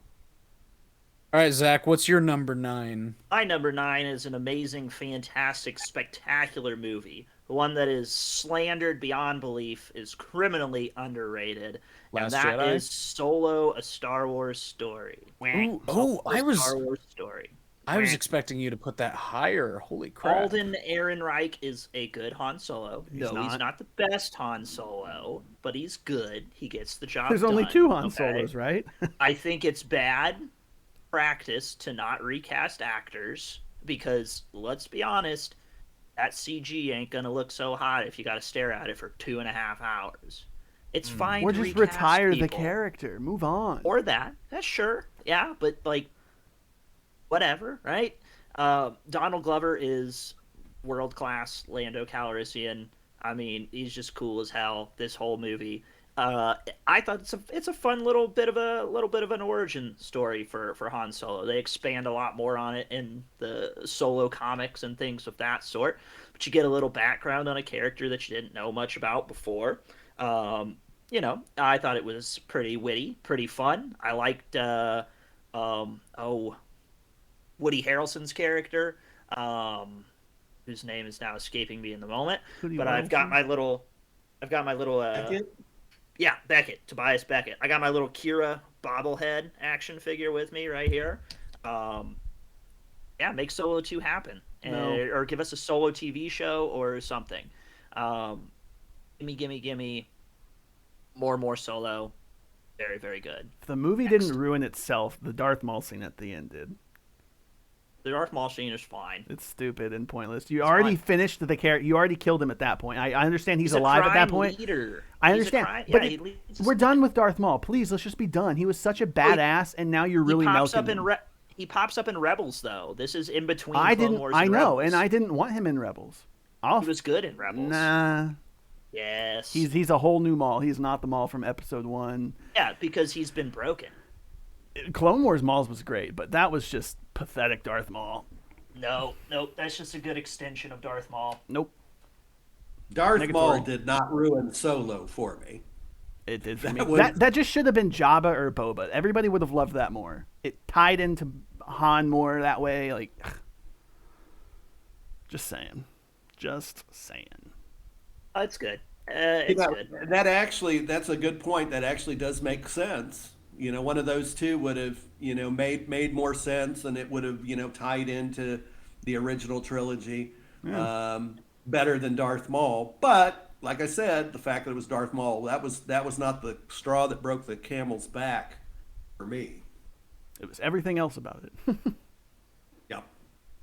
All right, Zach, what's your number 9? My number 9 is an amazing, fantastic, spectacular movie. The one that is slandered beyond belief, is criminally underrated, and Last that Jedi? is Solo: A Star Wars Story. Oh, A Star Wars Story. I was expecting you to put that higher. Holy crap! Alden Ehrenreich is a good Han Solo. He's not. not the best Han Solo, but he's good. He gets the job There's done. only 2 Han okay? Solos, right? I think it's bad practice to not recast actors because, let's be honest, that CG ain't gonna look so hot if you gotta stare at it for 2.5 hours. It's fine Or to just recast retire the people. character. Move on. Or that. That's sure. Yeah, but, like, whatever, right? Donald Glover is world-class Lando Calrissian. I mean, he's just cool as hell this whole movie. I thought it's a fun little bit of an origin story for Han Solo. They expand a lot more on it in the Solo comics and things of that sort. But you get a little background on a character that you didn't know much about before. I thought it was pretty witty, pretty fun. I liked Woody Harrelson's character, whose name is now escaping me in the moment. Woody But I've got Harrelson? my little yeah, Beckett, Tobias Beckett. I got my little Kira bobblehead action figure with me right here. Yeah, make Solo 2 happen. Or give us a Solo TV show or something. Gimme more Solo. Very, very good. If the movie Next. didn't ruin itself, the Darth Maul scene at the end did. The Darth Maul scene is fine. It's stupid and pointless. You already fine. finished the character. You already killed him at that point. I understand he's a alive at that crime point. Leader. I He's a understand, crime- but yeah, it- he leads a We're done with Darth Maul. Please, let's just be done. He was such a badass, and now you're really he pops melting up him. he pops up in Rebels though. This is in between I Clone didn't. Wars I and know, Rebels. and I didn't want him in Rebels. He was good in Rebels. Nah. Yes. He's a whole new Maul. He's not the Maul from Episode 1. Yeah, because he's been broken. Clone Wars Maul was great, but that was just pathetic Darth Maul. No, that's just a good extension of Darth Maul. Nope. Darth Negatory. Maul did not ruin Solo for me. It did for That me. was- That just should have been Jabba or Boba. Everybody would have loved that more. It tied into Han more that way. Like, just saying. Just saying. Oh, it's good. It's good. That's a good point. That actually does make sense. One of those two would have, made more sense, and it would have, tied into the original trilogy better than Darth Maul. But like I said, the fact that it was Darth Maul, that was not the straw that broke the camel's back for me. It was everything else about it. Yeah,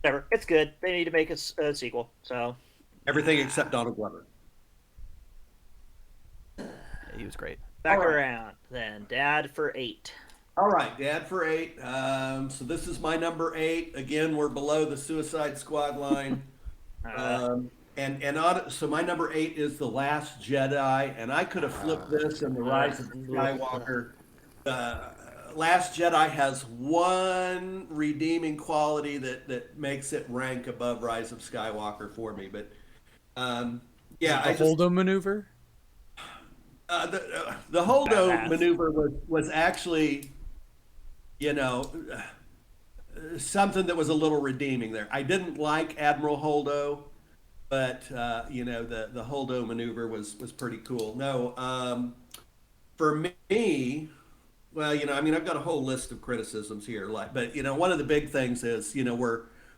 Whatever. It's good. They need to make a sequel. So everything except Donald Glover. Yeah, he was great. back All right. around then. Dad for 8. All right, Dad for 8. So this is my number 8. Again, we're below the Suicide Squad line. So my number 8 is The Last Jedi, and I could have flipped this in The Rise of Skywalker. Last Jedi has one redeeming quality that makes it rank above Rise of Skywalker for me. But The Holdo maneuver. The Holdo Badass. maneuver was actually, something that was a little redeeming there. I didn't like Admiral Holdo, but the Holdo maneuver was pretty cool. No, for me, well, I've got a whole list of criticisms here. But one of the big things is,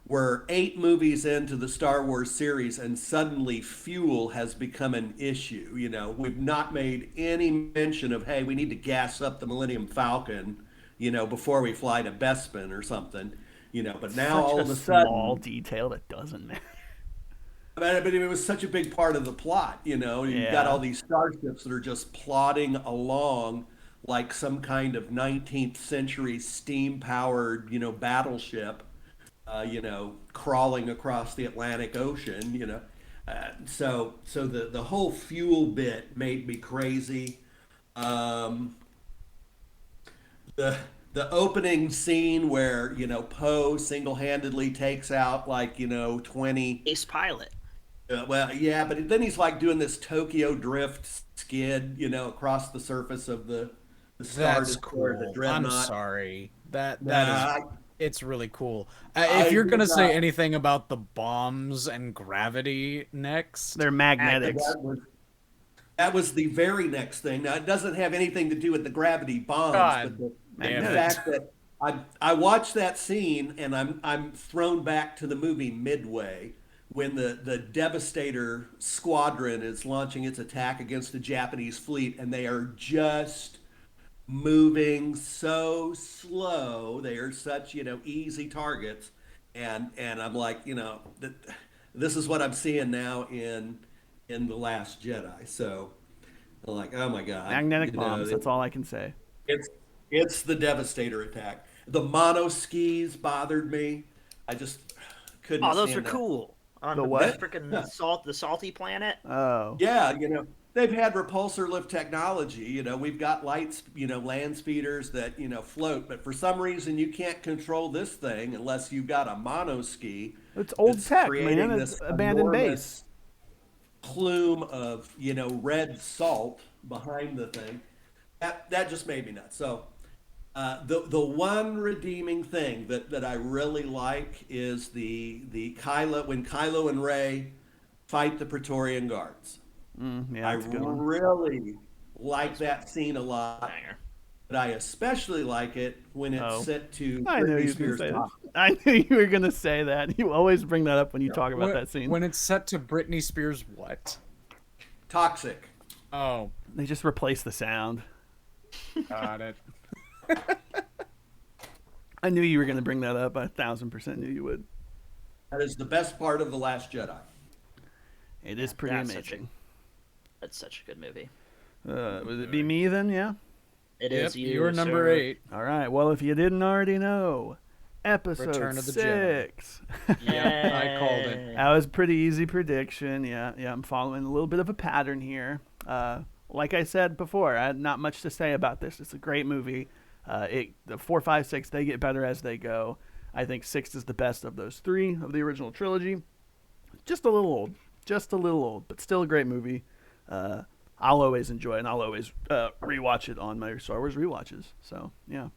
we're 8 movies into the Star Wars series, and suddenly fuel has become an issue. We've not made any mention of, hey, we need to gas up the Millennium Falcon, before we fly to Bespin or something. But now Such all a of a sudden, small detail that doesn't matter. but it was such a big part of the plot. You've got all these starships that are just plodding along like some kind of 19th century steam-powered, battleship. Crawling across the Atlantic Ocean. So the whole fuel bit made me crazy. The opening scene where Poe single-handedly takes out 20. Ace Pilot. Well, yeah, but then he's like doing this Tokyo drift skid, across the surface of the Star That's Destroyer, the cool. I'm Dreadnought. sorry. That Nah, is. It's really cool. I If you're gonna did say not- anything about the bombs and gravity next, They're magnetics. That was the very next thing. Now, it doesn't have anything to do with the gravity bombs, God but the damn it. fact that I watched that scene and I'm thrown back to the movie midway when the Devastator squadron is launching its attack against the Japanese fleet, and they are just moving so slow. They are such easy targets, and I'm like, this is what I'm seeing now in The Last Jedi. So I'm like, oh my god, Magnetic bombs. That's all I can say. it's the Devastator attack. The monoskis bothered me. I just couldn't. Oh, those stand are that. cool. On The the what? freaking the salty planet. Oh. Yeah, they've had repulsor lift technology. We've got lights, land speeders that float, but for some reason you can't control this thing unless you've got a monoski. It's old that's tech, creating man. It's this abandoned enormous base. plume of red salt behind the thing. That just made me nuts. So the one redeeming thing that I really like is the Kylo, when Kylo and Rey fight the Praetorian Guards. Yeah, I that's a good one. really like that scene a lot, Banger. but I especially like it when it's set to I knew Britney you were Spears' gonna say that. top. I knew you were gonna say that. You always bring that up when you talk about that scene. when it's set to Britney Spears, what? Toxic. Oh, They just replace the sound. got it. I knew you were gonna bring that up. I 1000% knew you would. That is the best part of The Last Jedi. It is pretty That's such a- amazing. That's such a good movie. Would it be me then? Yeah. It Yep, is you. you're number sir. 8. All right. Well, if you didn't already know, episode Return of the 6. Yeah, I called it. That was a pretty easy prediction. Yeah, I'm following a little bit of a pattern here. Like I said before, I had not much to say about this. It's a great movie. The 4, 5, 6, they get better as they go. I think 6 is the best of those 3 of the original trilogy. Just a little old, but still a great movie. I'll always enjoy it, and I'll always rewatch it on my Star Wars rewatches. So, yeah.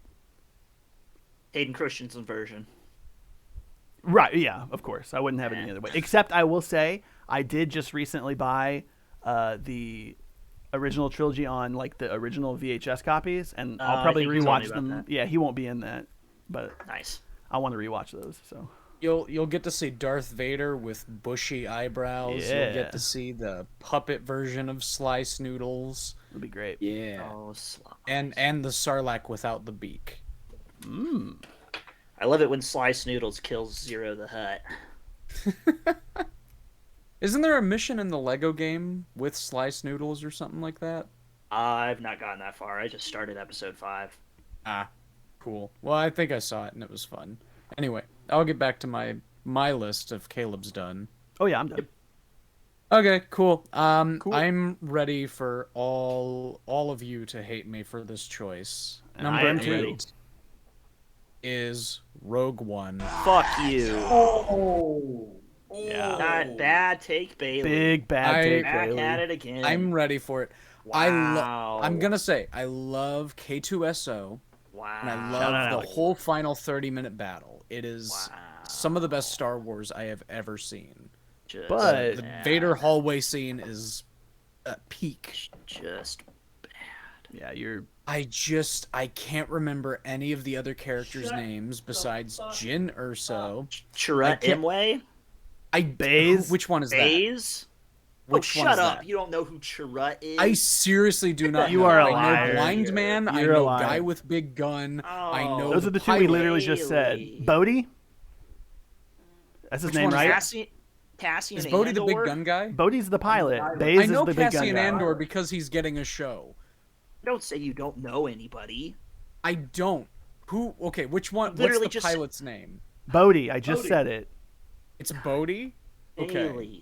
Hayden Christensen version. Right, yeah, of course. I wouldn't have it any other way. Except I will say, I did just recently buy the original trilogy on like the original VHS copies, and I'll I probably think you told me rewatch about them. that. Yeah, he won't be in that, but Nice. I want to rewatch those. So You'll get to see Darth Vader with bushy eyebrows. You'll Yeah. get to see the puppet version of Sly Snoodles. it'll be great. Yeah. Oh, Sly. And the Sarlacc without the beak. I love it when Sly Snoodles kills Zero the Hutt. Isn't there a mission in the Lego game with Sly Snoodles or something like that? I've not gotten that far. I just started episode 5. Ah, cool. Well, I think I saw it and it was fun. Anyway, I'll get back to my list if Caleb's done. Oh yeah, I'm done. Okay, cool. Cool. I'm ready for all of you to hate me for this choice. And I Number am 8 too. is Rogue One. Fuck you. Yeah. Not bad take, Bailey. Big bad I- take, Back Bailey. at it again. I'm ready for it. Wow. I'm gonna say I love K2SO. Wow. And I Shout love out, the Alex. whole final 30-minute battle. It is Wow. some of the best Star Wars I have ever seen. Just But- The bad. Vader hallway scene is at peak. Just Yeah, you're. I can't remember any of the other characters' names besides Jin Urso. Chirrut can't- Imwe? Baze? Which one is that? Baze? Oh, Which one shut is up. that? You don't know who Chirrut is? I seriously do not You know. are a I liar. know Blind Man. I You're a know liar. Guy with Big Gun. I know Those are the two we pilot. literally just said. Bailey. Bodhi? That's his Which name, one is right? that? Cassian Is Bodhi the Big Andor? Gun guy? Bodhi's the pilot. Baze I is know the big gun Cassian guy. Andor because he's getting a show. Don't say you don't know anybody. I don't. Who? Okay, which one? Literally What's the just- pilot's name? Bodhi, I just Bodhi. said it. It's Bodhi. Okay. Bailey.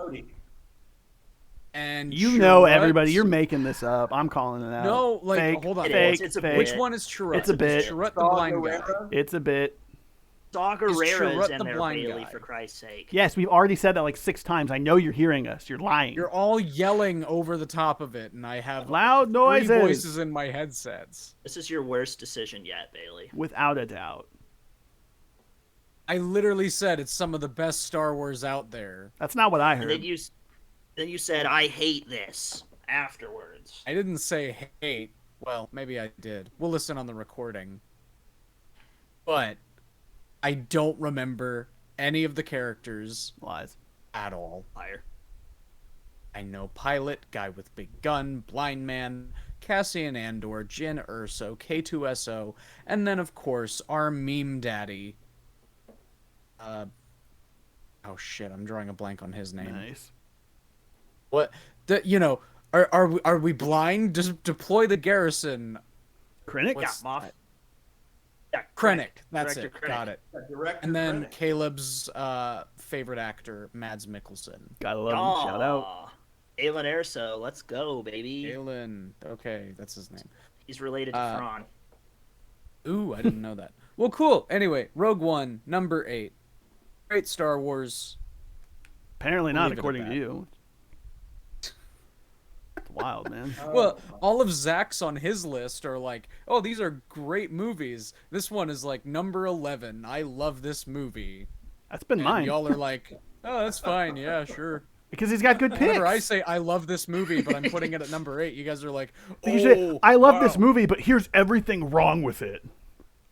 And You know Chirrut- everybody. You're making this up. I'm calling it out. No, like Fake, hold on. It Fake, is. It's a fake. Which one is Chirrut? It's a bit. Is Chirrut the blind guy? It's a bit. Saw Is Gerrera is Chirrut in the there, blind Bailey, guy? for Christ's sake. Yes, we've already said that like 6 times. I know you're hearing us. You're lying. You're all yelling over the top of it, and I have Loud 3 noises. voices in my headsets. This is your worst decision yet, Bailey. Without a doubt. I literally said it's some of the best Star Wars out there. That's not what I And heard. then you said, I hate this afterwards. I didn't say hate. Well, maybe I did. We'll listen on the recording. But I don't remember any of the characters Lies. at all. Liar. I know Pilot, Guy with Big Gun, Blind Man, Cassian Andor, Jin Urso, K2SO, and then, of course, our meme daddy. Oh shit, I'm drawing a blank on his name. Nice. What? Are we blind? Just deploy the garrison. Krennic? What's- Moff. Yeah, Krennic. That's Director it. Krennic. Got it. And then Caleb's favorite actor, Mads Mikkelsen. Gotta love him. Shout out. Aw. Aelin Erso, let's go, baby. Galen. Okay, that's his name. He's related to Thrawn. Ooh, I didn't know that. Well, cool. Anyway, Rogue One, number 8. Great Star Wars. Apparently We'll not, leave it at according to that. you. It's wild, man. Well, all of Zach's on his list are like, oh, these are great movies. This one is like number 11. I love this movie. That's been And mine. y'all are like, oh, that's fine. Yeah, sure. Because he's got good picks. Whenever I say I love this movie, but I'm putting it at number 8, you guys are like, You say, oh, I love this wow." movie, but here's everything wrong with it.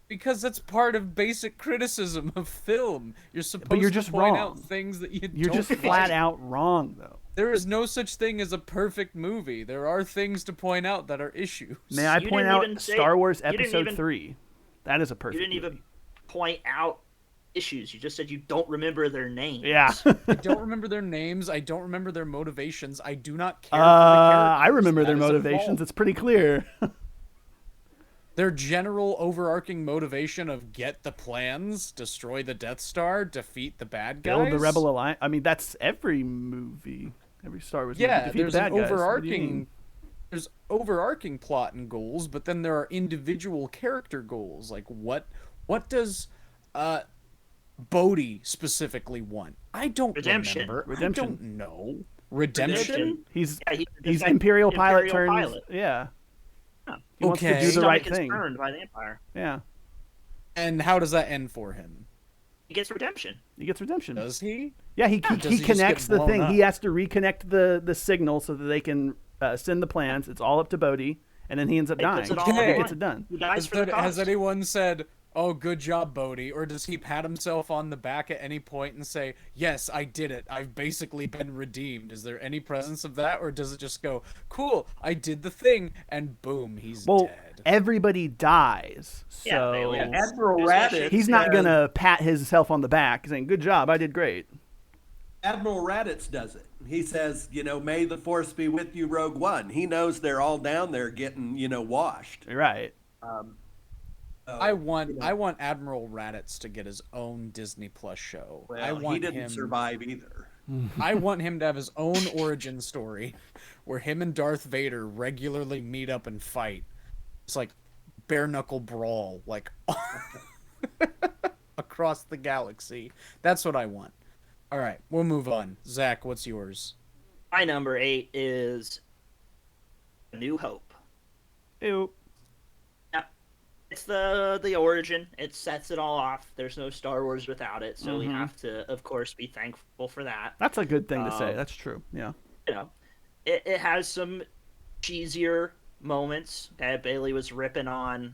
Because that's part of basic criticism of film. You're supposed you're to just point wrong. out things that you You're don't just like. flat out wrong, though. There is no such thing as a perfect movie. There are things to point out that are issues. May I You point didn't out even say- Star Wars you didn't Episode even- 3? That is a You perfect didn't even movie. point out issues. You just said you don't remember their names. Yeah. I don't remember their names. I don't remember their motivations. I do not care. For the I characters. remember their That is a motivations. fault. It's pretty clear. Their general overarching motivation of get the plans, destroy the Death Star, defeat the bad guys. Build the Rebel Alliance. I mean, that's every movie. Every Star Wars movie. Yeah, Defeat there's the an bad guys. What do you mean? overarching. There's overarching plot and goals, but then there are individual character goals. Like what does Bodhi specifically want? I don't Redemption. remember. Redemption. I don't know. Redemption. He's Yeah, he's Imperial pilot Imperial turns. pilot. Yeah. Huh. He wants to Okay. do the Stomach right is thing. burned by the Empire. Yeah. And how does that end for him? He gets redemption. He gets redemption. Does he? Yeah, he Does he just connects get the blown thing. up? He has to reconnect the signal so that they can send the plans. It's all up to Bodhi, and then he ends up He puts dying. it all on He the gets line. it done. He dies for the cause. Has anyone said, "Oh, good job, Bodhi," or does he pat himself on the back at any point and say, "Yes, I did it. I've basically been redeemed"? Is there any presence of that, or does it just go, "Cool, I did the thing," and boom, he's Well, dead? everybody dies, Yeah, so they- Admiral There's no Raditz. shake. he's not says- gonna pat himself on the back saying, "Good job, I did great." Admiral Raditz does it. He says, "May the force be with you, Rogue One." He knows they're all down there getting, washed. Right. So, I want Admiral Raditz to get his own Disney Plus show. Well, I want he didn't him. survive either. I want him to have his own origin story, where him and Darth Vader regularly meet up and fight. It's like bare knuckle brawl, like across the galaxy. That's what I want. All right, we'll move on. Zach, what's yours? My number 8 is A New Hope. Ew. It's the origin. It sets it all off. There's no Star Wars without it, so we have to, of course, be thankful for that. That's a good thing to say. Um, That's true. Yeah. It has some cheesier moments. Bailey was ripping on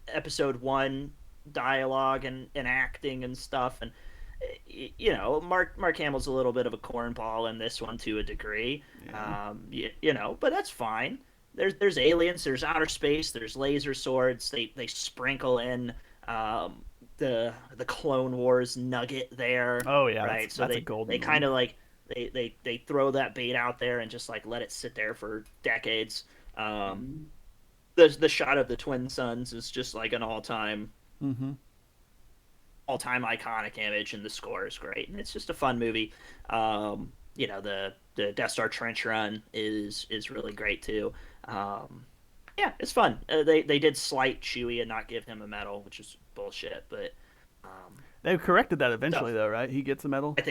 episode 1 dialogue and acting and stuff, and Mark Hamill's a little bit of a cornball in this one to a degree. Yeah. But that's fine. There's aliens, there's outer space, there's laser swords. They sprinkle in the Clone Wars nugget there. Oh yeah. right. That's they a golden. they kind of like they throw that bait out there and just like let it sit there for decades. The shot of the twin suns is just like an all-time iconic image, and the score is great, and it's just a fun movie. The Death Star trench run is really great too. Yeah, it's fun. They did slight Chewie and not give him a medal, which is bullshit, but They've corrected that eventually, though, right? He gets a medal. I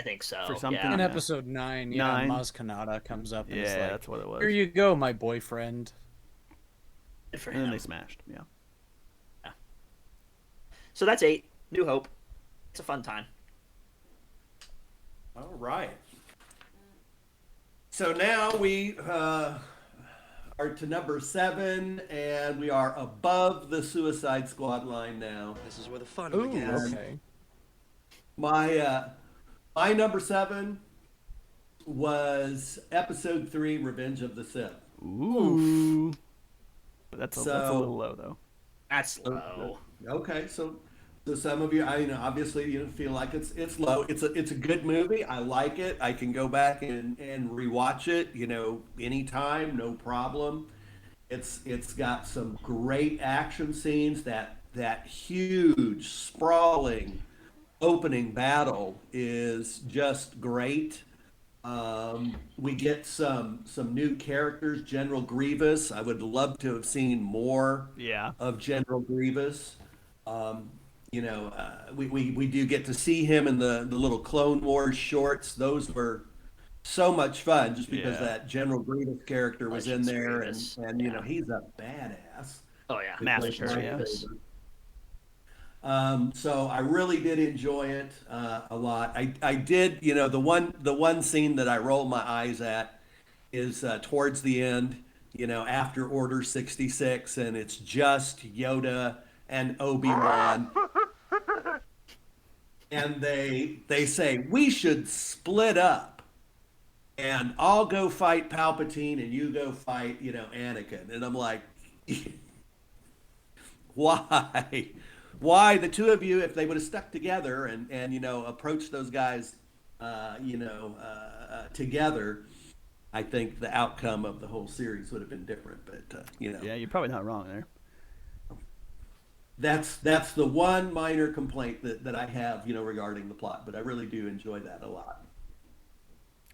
think so. For something? yeah. In Yeah. episode 9, Nine. Maz Kanata comes up and is Yeah, like, that's what it was. "Here you go, my boyfriend." Good for And then him. they smashed. Yeah. So that's 8. New Hope. It's a fun time. All right. So now we are to number 7, and we are above the Suicide Squad line now. This is where the fun Ooh, begins. okay. My number 7 was Episode 3, Revenge of the Sith. Ooh. But that's a So- little low, though. That's low. Okay, so some of you, obviously you feel like it's low. It's a good movie. I like it. I can go back and rewatch it, anytime, no problem. It's got some great action scenes. That huge sprawling opening battle is just great. We get some new characters. General Grievous. I would love to have seen more Yeah. of General Grievous. We do get to see him in the little Clone Wars shorts. Those were so much fun just because Yeah. that General Grievous character was in Legends there, Grievous, and yeah. he's a badass. Oh yeah. Master, Legends yeah. Grievous. So I really did enjoy it a lot. I did, the one scene that I roll my eyes at is towards the end, after Order 66, and it's just Yoda and Obi-Wan. And they say, "We should split up, and I'll go fight Palpatine and you go fight, Anakin." And I'm like, why? Why the two of you, if they would have stuck together and approached those guys, together, I think the outcome of the whole series would have been different. But Yeah, you're probably not wrong there. that's the one minor complaint that I have, regarding the plot. But I really do enjoy that a lot.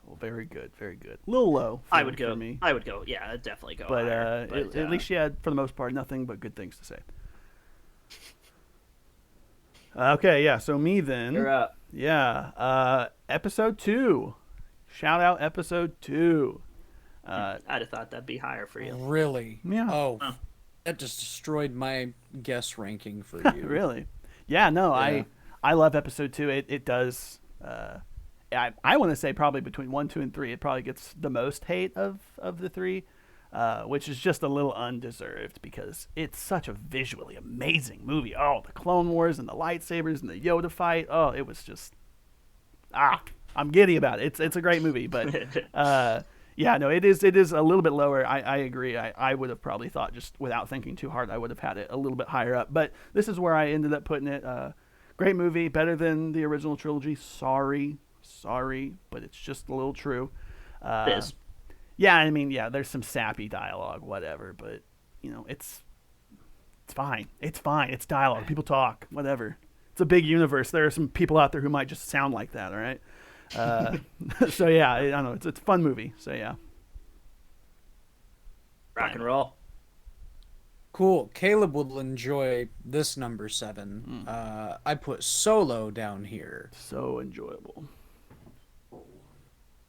Well, very good, very good. A little low. I would go. for me, I would go. Yeah, I'd definitely go. but, higher, at least she had, for the most part, nothing but good things to say. Okay, yeah. So me then. you're up. Yeah. Episode 2. Shout out episode 2. I'd have thought that'd be higher for you. Really? Yeah. Oh, that just destroyed my guess ranking for you. Really? Yeah, no, Yeah. I love episode 2. It does. I want to say probably between 1, 2, and 3, it probably gets the most hate of the three, which is just a little undeserved because it's such a visually amazing movie. Oh, the Clone Wars and the lightsabers and the Yoda fight. Oh, it was just I'm giddy about it. It's a great movie, but yeah, no, it is a little bit lower. I agree. I would have probably thought, just without thinking too hard, I would have had it a little bit higher up. But this is where I ended up putting it. Great movie, better than the original trilogy. Sorry, but it's just a little true. It is. Yeah, I mean, yeah, there's some sappy dialogue, whatever, but it's fine. It's fine. It's dialogue. People talk, whatever. It's a big universe. There are some people out there who might just sound like that. All right. So yeah, I don't know. It's a fun movie. So yeah. Rock and roll. Cool. Caleb will enjoy this number 7. I put Solo down here. So enjoyable.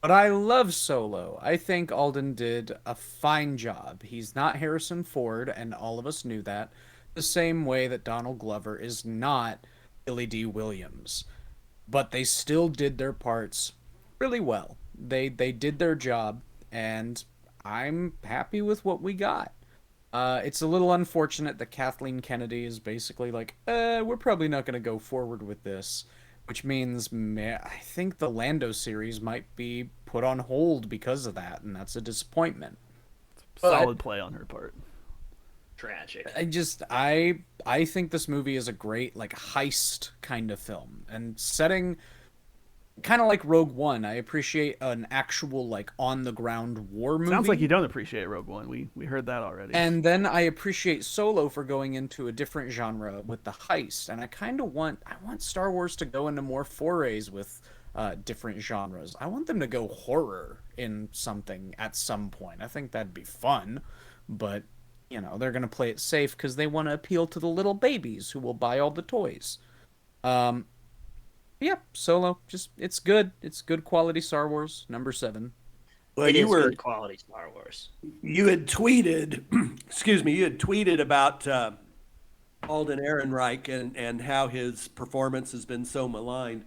But I love Solo. I think Alden did a fine job. He's not Harrison Ford, and all of us knew that. The same way that Donald Glover is not Billy D. Williams. But they still did their parts really well. They did their job, and I'm happy with what we got. It's a little unfortunate that Kathleen Kennedy is basically like, we're probably not going to go forward with this, which means I think the Lando series might be put on hold because of that, and that's a disappointment. Solid play on her part. Tragic. I think this movie is a great like heist kind of film, and setting kind of like Rogue One. I appreciate an actual like on the ground war movie. Sounds like you don't appreciate Rogue One. We heard that already. And then I appreciate Solo for going into a different genre with the heist. And I want Star Wars to go into more forays with different genres. I want them to go horror in something at some point. I think that'd be fun, but they're gonna play it safe because they want to appeal to the little babies who will buy all the toys. Yeah, Solo, it's good. It's good quality Star Wars, number 7. Well, It you is were good quality Star Wars. you had tweeted, excuse me, you had tweeted about Alden Ehrenreich and how his performance has been so maligned,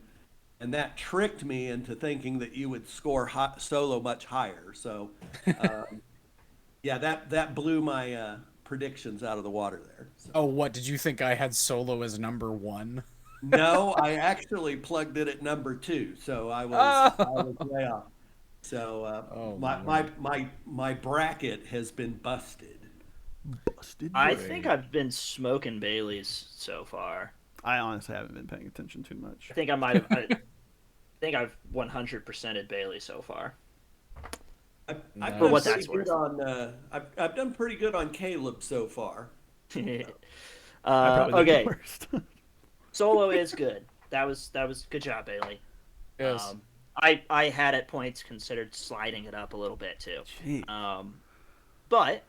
and that tricked me into thinking that you would score Solo much higher. So, yeah, that blew my predictions out of the water there. So. Oh, what did you think I had Solo as number 1? No, I actually plugged it at number 2, so I was way off. So Oh, my bracket has been busted. Busted. I brain. think I've been smoking Bailey's so far. I honestly haven't been paying attention too much. I think I might have. I think I've 100%ed Bailey so far. I've Nice. done For what pretty that's good worth. on. I've done pretty good on Caleb so far. I probably did the Okay, worst. Solo is good. That was good job, Bailey. Yes. I had at points considered sliding it up a little bit too, Jeez. but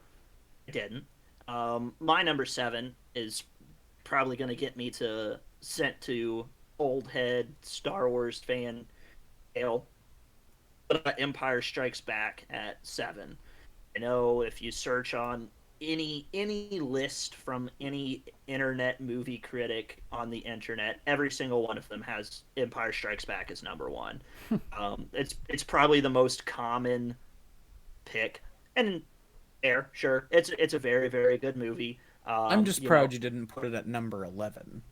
I didn't. My number 7 is probably going to get me sent to old head Star Wars fan ale. But Empire Strikes Back at 7. I know if you search on any list from any internet movie critic on the internet, every single one of them has Empire Strikes Back as number 1. It's probably the most common pick, and sure, it's a very very good movie. I'm just proud you didn't put it at number 11.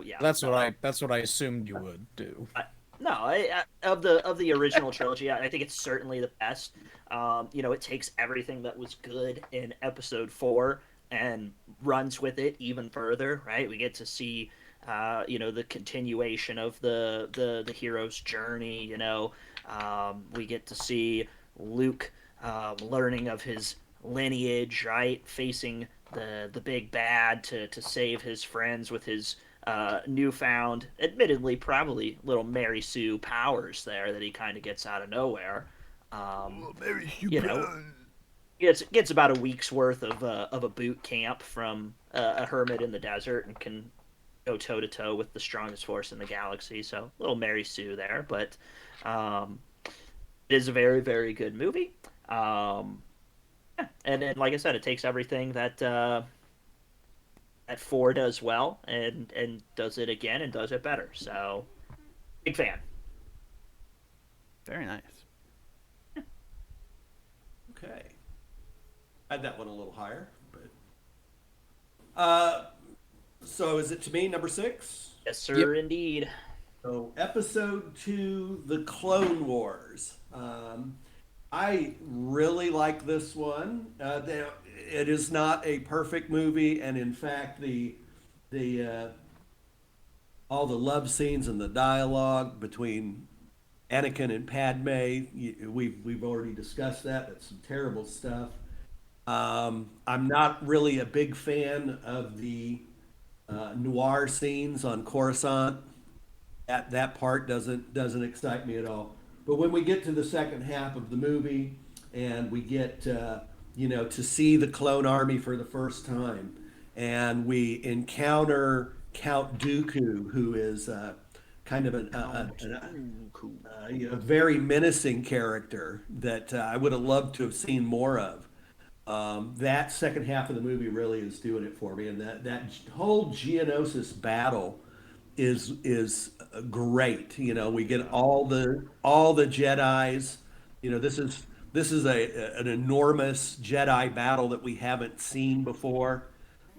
Yeah, That's what I assumed you would do. Of the original trilogy, I think it's certainly the best. It takes everything that was good in Episode 4 and runs with it even further. Right, we get to see, the continuation of the hero's journey. We get to see Luke learning of his lineage, right, facing the big bad to save his friends with his newfound, admittedly probably little Mary Sue powers there that he kind of gets out of nowhere. Mary Sue Gets about a week's worth of a boot camp from a hermit in the desert and can go toe to toe with the strongest force in the galaxy. So little Mary Sue there, but it is a very very good movie. Yeah. And then, like I said, it takes everything that that 4 does well and does it again and does it better. So, big fan. Very nice. Okay. I had that one a little higher, but so is it to me, number 6? Yes, sir, indeed. So episode 2, The Clone Wars. I really like this one. It is not a perfect movie, and in fact, the all the love scenes and the dialogue between Anakin and Padme, we've already discussed that. That's some terrible stuff. I'm not really a big fan of the noir scenes on Coruscant. That part doesn't excite me at all. But when we get to the second half of the movie and we get to see the clone army for the first time, and we encounter Count Dooku, who is kind of a very menacing character that I would have loved to have seen more of. That second half of the movie really is doing it for me, and that whole Geonosis battle is great. We get all the Jedi's. This is an enormous Jedi battle that we haven't seen before.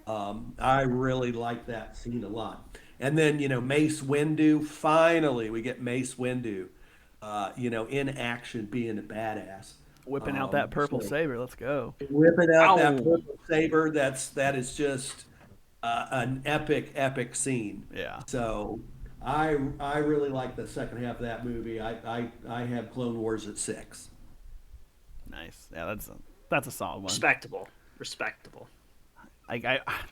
I really like that scene a lot. And then Mace Windu. Finally, we get Mace Windu. In action, being a badass. Whipping out that purple So saber. Let's go. whipping out that Ow. purple saber. That is just an epic scene. Yeah. So I really like the second half of that movie. I have Clone Wars at 6. Nice. Yeah, that's a solid one. Respectable.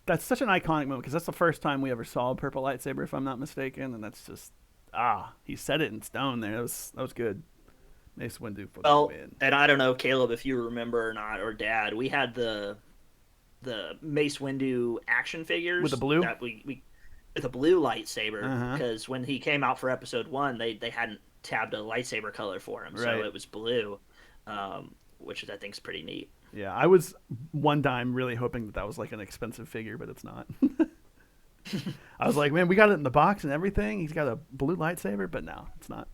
That's such an iconic moment because that's the first time we ever saw a purple lightsaber, if I'm not mistaken, and that's just he set it in stone there. That was good. Mace Windu for the Well, win. and I don't know, Caleb, if you remember or not, or Dad, we had the Mace Windu action figures With the blue? that we with a blue lightsaber Uh-huh. because when he came out for episode 1, they hadn't tabbed a lightsaber color for him, Right. so it was blue, which I think is pretty neat. Yeah, I was one time really hoping that was like an expensive figure, but it's not. I was like, man, we got it in the box and everything. He's got a blue lightsaber, but no, it's not.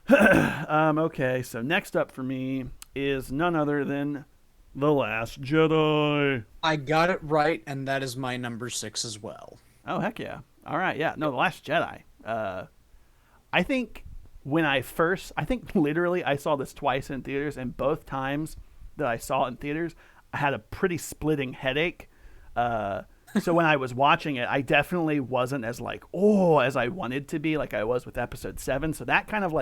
Okay, so next up for me is none other than The Last Jedi. I got it right, and that is my number 6 as well. Oh, heck yeah. All right, yeah. No, The Last Jedi. I think I think literally I saw this twice in theaters, and both times that I saw it in theaters, I had a pretty splitting headache. So when I was watching it, I definitely wasn't as as I wanted to be, like I was with episode 7. So that kind of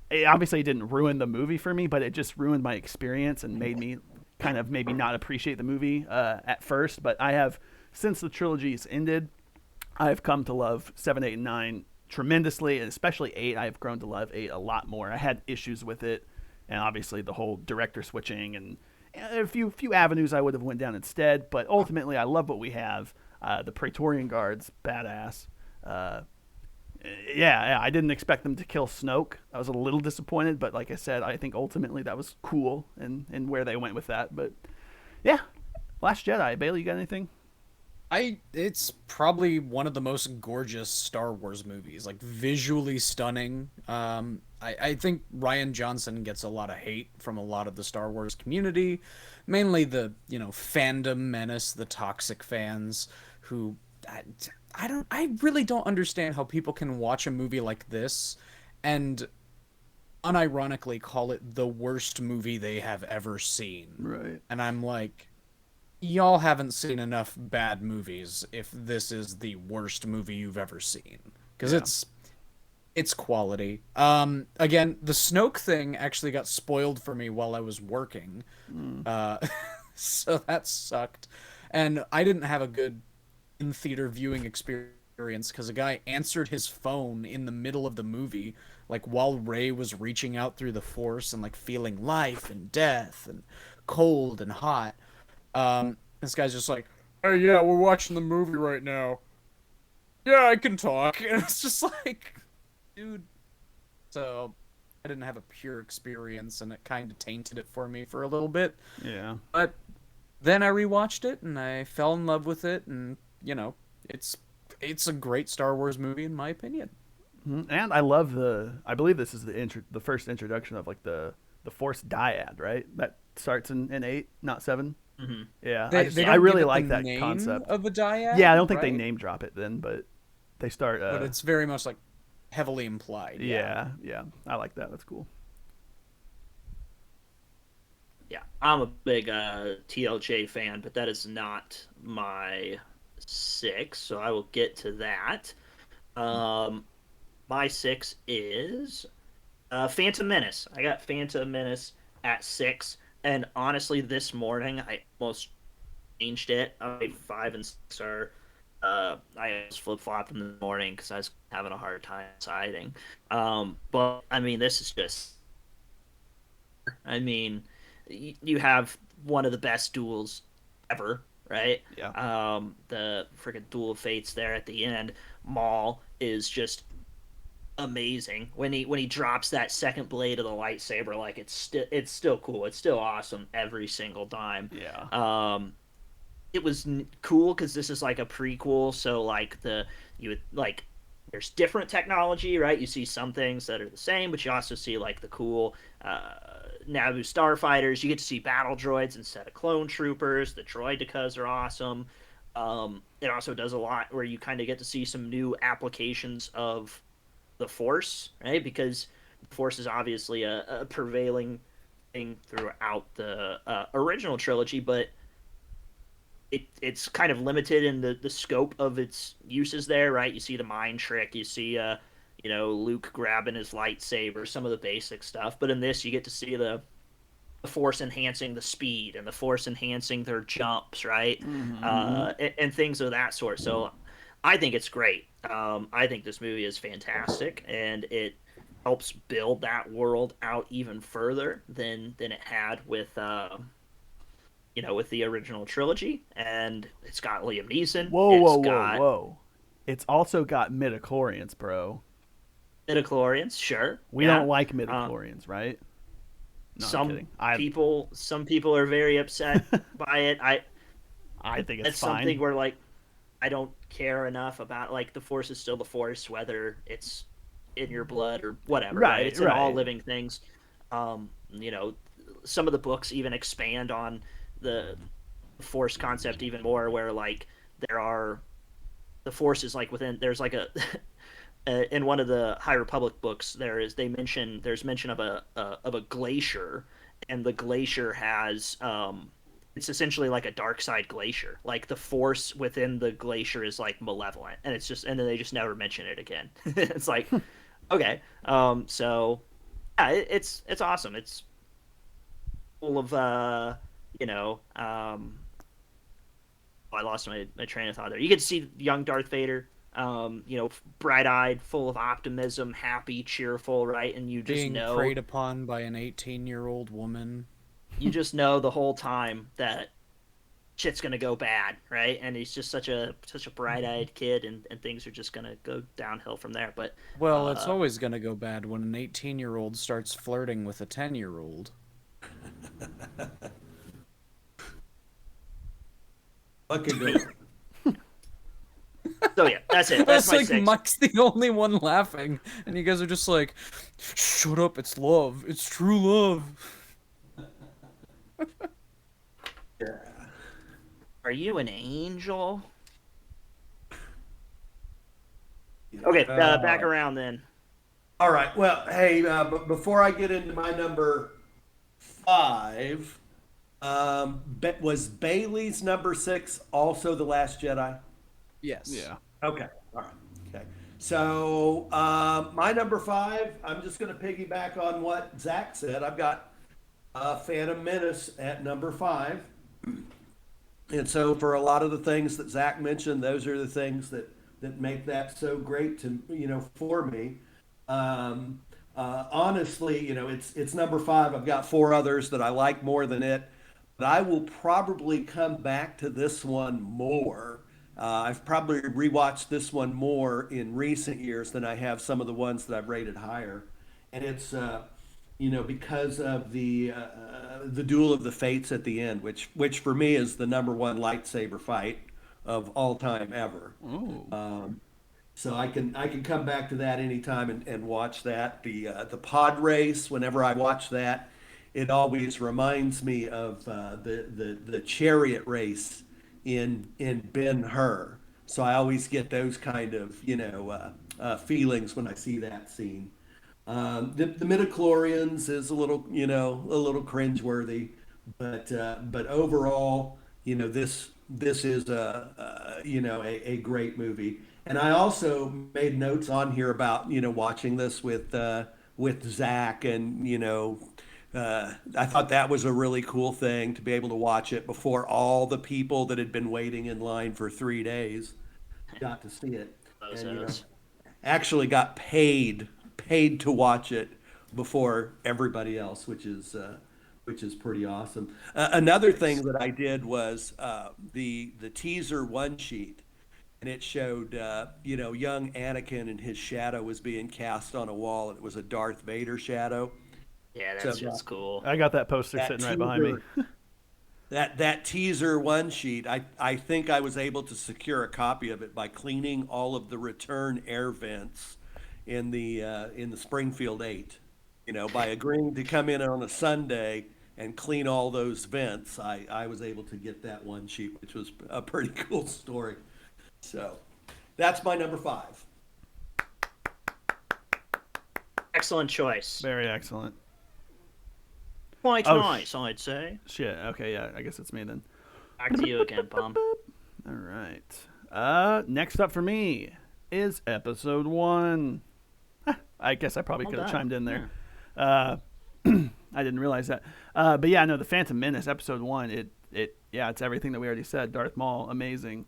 it obviously didn't ruin the movie for me, but it just ruined my experience and made me kind of maybe not appreciate the movie at first. But I have, since the trilogy's ended, I've come to love 7, 8, and 9 tremendously, and especially 8. I've grown to love 8 a lot more. I had issues with it, and obviously the whole director switching and a few avenues I would have went down instead. But ultimately, I love what we have. The Praetorian Guards, badass. Yeah, I didn't expect them to kill Snoke. I was a little disappointed, but like I said, I think ultimately that was cool and where they went with that. But yeah, Last Jedi. Bailey, you got anything? It's probably one of the most gorgeous Star Wars movies, like visually stunning. I think Rian Johnson gets a lot of hate from a lot of the Star Wars community, mainly the fandom menace, the toxic fans who I really don't understand how people can watch a movie like this and unironically call it the worst movie they have ever seen. Right. And I'm like, y'all haven't seen enough bad movies if this is the worst movie you've ever seen, because it's quality. Again, the Snoke thing actually got spoiled for me while I was working, so that sucked, and I didn't have a good in theater viewing experience because a guy answered his phone in the middle of the movie, like while Rey was reaching out through the Force and like feeling life and death and cold and hot. This guy's just like, "Hey, yeah, we're watching the movie right now. Yeah, I can talk." And it's just like, dude. So I didn't have a pure experience, and it kind of tainted it for me for a little bit. Yeah. But Then I rewatched it and I fell in love with it, and it's it's a great Star Wars movie in my opinion. And I love I believe this is the first introduction of like the Force dyad, right? That starts in 8, not 7. Hmm. Yeah, They I don't give really it the like that name concept. of a dyad, Yeah, I don't think they right? name drop it then, but they start. But it's very much like heavily implied. Yeah. Yeah, yeah, I like that. That's cool. Yeah, I'm a big TLJ fan, but that is not my six, so I will get to that. Um, my six is Phantom Menace. I got Phantom Menace at six, and honestly, this morning I almost changed it. I five and six are. I just flip flopped in the morning because I was having a hard time deciding. But I mean, this is just. I mean, you have one of the best duels ever, right? Yeah. The freaking duel of fates there at the end. Maul is just amazing when he drops that second blade of the lightsaber. Like it's still cool. It's still awesome every single time. Yeah. It was cool because this is like a prequel, so like you would like there's different technology, right? You see some things that are the same, but you also see like the cool Naboo starfighters. You get to see battle droids instead of clone troopers. The droidekas are awesome. It also does a lot where you kind of get to see some new applications of the Force, right? Because the Force is obviously a prevailing thing throughout the original trilogy, but it's kind of limited in the scope of its uses there, right? You see the mind trick, you see Luke grabbing his lightsaber, some of the basic stuff, but in this you get to see the force enhancing the speed and the force enhancing their jumps, right? And things of that sort. So I think it's great. I think this movie is fantastic, and it helps build that world out even further than it had with the original trilogy. And it's got Liam Neeson. Whoa, It's whoa, whoa, got whoa! It's also got midichlorians, bro. midichlorians, sure, We yeah. don't like Uh, midichlorians, right? No, I'm some kidding. some people are very upset by it. I think it's That's something fine. where like I don't care enough about like the force is still the force, whether it's in your blood or whatever, right? Right, It's in all right. living things. You know, some of the books even expand on the force concept even more, where like there are the force is like within there's like a in one of the High Republic books there's mention of a glacier, and the glacier has it's essentially like a dark side glacier. Like the force within the glacier is like malevolent, and and then they just never mention it again. It's like okay, so yeah, it's awesome. It's full of you know I lost my train of thought there. You get to see young Darth Vader, bright-eyed, full of optimism, happy, cheerful, right? And Being preyed upon by an 18-year-old woman. you just know the whole time that shit's gonna go bad, right? And he's just such a bright-eyed kid, and things are just gonna go downhill from there. But Well, it's uh, always going to go bad when an 18-year-old starts flirting with a 10-year-old. What could go? so yeah, that's it. That's It's my like six. Mike's the only one laughing, and you guys are just like, shut up, it's love. It's true love. Are you an angel? Okay, back around then. All right. Well, hey, but before I get into my number five, was Bailey's number six also The Last Jedi? Yes. Yeah. Okay. All right. Okay. So my number five, I'm just going to piggyback on what Zach said. I've got Phantom Menace at number five. And so for a lot of the things that Zach mentioned, those are the things that make that so great to for me. Um, Honestly, it's number five. I've got four others that I like more than it, but I will probably come back to this one more. I've probably rewatched this one more in recent years than I have some of the ones that I've rated higher, and it's because of the duel of the fates at the end, which for me is the number one lightsaber fight of all time ever. Ooh. So I can come back to that anytime and watch that. The pod race, whenever I watch that, it always reminds me of the chariot race in Ben-Hur. So I always get those kind of feelings when I see that scene. The midichlorians is a little cringeworthy, but overall, this is a great movie. And I also made notes on here about watching this with Zach, and I thought that was a really cool thing to be able to watch it before all the people that had been waiting in line for 3 days got to see it, and Bozos. actually got paid to watch it before everybody else, which is pretty awesome. Another thing that I did was the teaser one sheet, and it showed young Anakin, and his shadow was being cast on a wall, and it was a Darth Vader shadow. Yeah, So that's just cool. I got that poster that sitting right behind me. teaser that teaser one sheet, I think I was able to secure a copy of it by cleaning all of the return air vents in the Springfield 8. By agreeing to come in on a Sunday and clean all those vents, I was able to get that one sheet, which was a pretty cool story. So that's my number 5. Excellent choice. Very excellent. Quite Oh, nice, I'd say. Shit. Okay, yeah, I guess it's me then. Back to you again, Pom. All right. Next up for me is episode 1. I guess I probably Well could have done. chimed in there. I didn't realize that. But yeah, no, the Phantom Menace episode 1. It's everything that we already said. Darth Maul, amazing.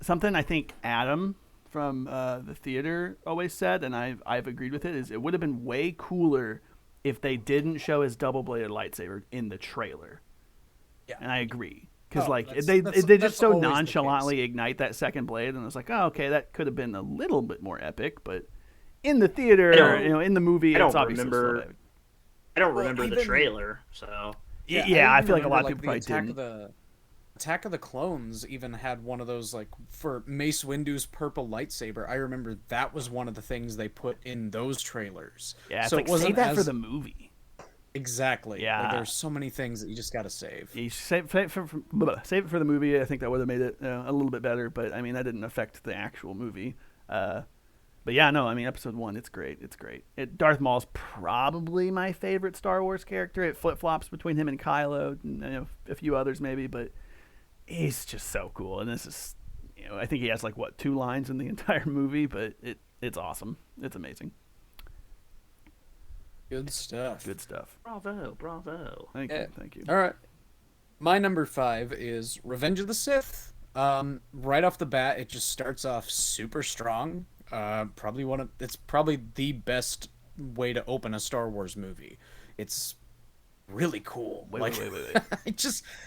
Something I think Adam from the theater always said, and I've agreed with it, is it would have been way cooler if they didn't show his double-bladed lightsaber in the trailer. Yeah. And I agree. Because That's they just that's so always the nonchalantly case. ignite that second blade, and it's like, oh, okay, that could have been a little bit more epic, but in the theater, in the movie, I don't it's obviously remember- still epic. I don't Well, remember the even- trailer, so Yeah, I even feel like a lot of remember, people probably the Attack didn't. of the Attack of the Clones even had one of those, like, for Mace Windu's purple lightsaber. I remember that was one of the things they put in those trailers. Yeah, it's so like, it wasn't save that for as- the movie. Exactly. Yeah. Like, there's so many things that you just gotta save. You save it for the movie. I think that would have made it a little bit better, but I mean that didn't affect the actual movie. But yeah, no, I mean episode 1, it's great. It's great. Darth Maul's probably my favorite Star Wars character. It flip flops between him and Kylo, and a few others maybe, but he's just so cool. And this is, I think he has like 2 lines in the entire movie, but it's awesome. It's amazing. Good stuff. Good stuff. bravo. Thank Yeah. you. Thank you. All right. My number 5 is Revenge of the Sith. Right off the bat, it just starts off super strong. It's probably the best way to open a Star Wars movie. It's really cool. Wait.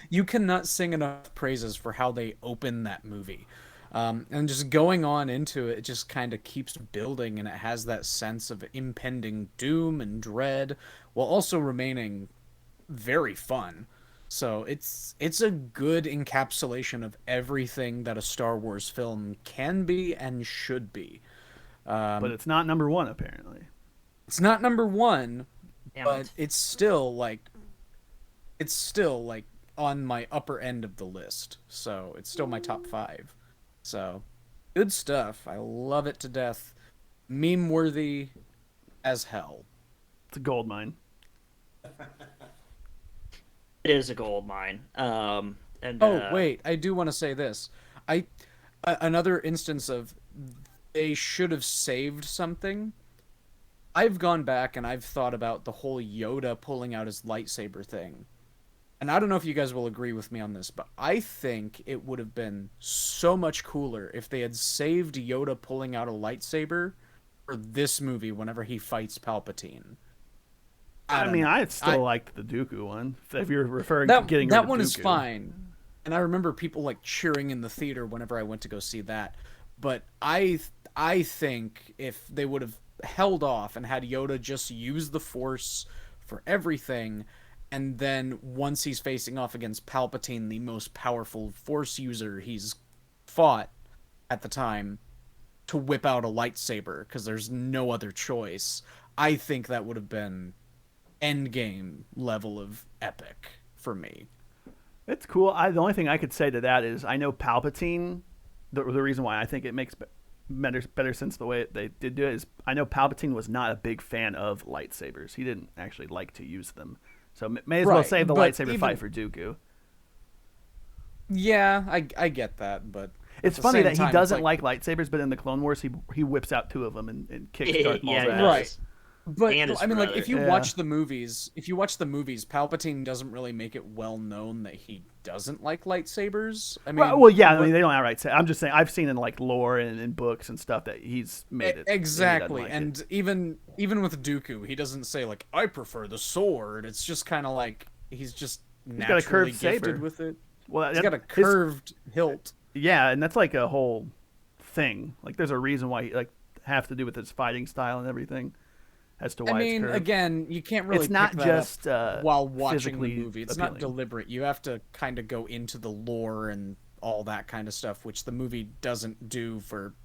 You cannot sing enough praises for how they open that movie. And just going on into it, it just kind of keeps building, and it has that sense of impending doom and dread, while also remaining very fun. So it's a good encapsulation of everything that a Star Wars film can be and should be. But it's not number 1 apparently. It's not number 1, Damn but it. it's still like on my upper end of the list. So it's still my top 5. So good stuff. I love it to death. Meme worthy as hell. It's a gold mine. It is a gold mine. And Wait, I do want to say this. Another instance of they should have saved something. I've gone back and I've thought about the whole Yoda pulling out his lightsaber thing. And I don't know if you guys will agree with me on this, but I think it would have been so much cooler if they had saved Yoda pulling out a lightsaber for this movie whenever he fights Palpatine. I mean, I still liked the Dooku one. If you're referring to That getting that rid of one is Dooku. fine, and I remember people like cheering in the theater whenever I went to go see that. But I think if they would have held off and had Yoda just use the Force for everything, and then once he's facing off against Palpatine, the most powerful Force user he's fought at the time, to whip out a lightsaber because there's no other choice. I think that would have been endgame level of epic for me. It's cool. The only thing I could say to that is I know Palpatine. The reason why I think it makes better sense the way they did do it is I know Palpatine was not a big fan of lightsabers. He didn't actually like to use them. So may as well save the lightsaber fight for Dooku. Yeah, I get that, but it's funny that he doesn't like lightsabers, but in the Clone Wars he whips out 2 of them and kicks Darth Maul's ass. Right. But I mean, like, if you Yeah. watch the movies, Palpatine doesn't really make it well known that he doesn't like lightsabers. I mean, well, yeah, I mean they don't outright say. I'm just saying I've seen in like lore and in books and stuff that he's made it exactly. Like and even with Dooku, he doesn't say like I prefer the sword. It's just kind of like he's just naturally got a curved gifted saber. with it. Well, He's got a curved hilt. Yeah, and that's like a whole thing. Like there's a reason why like have to do with his fighting style and everything. As to why I mean, it's curved. again, you can't really. It's not pick that just up while watching the physically movie. It's appealing. not deliberate. You have to kind of go into the lore and all that kind of stuff, which the movie doesn't do for,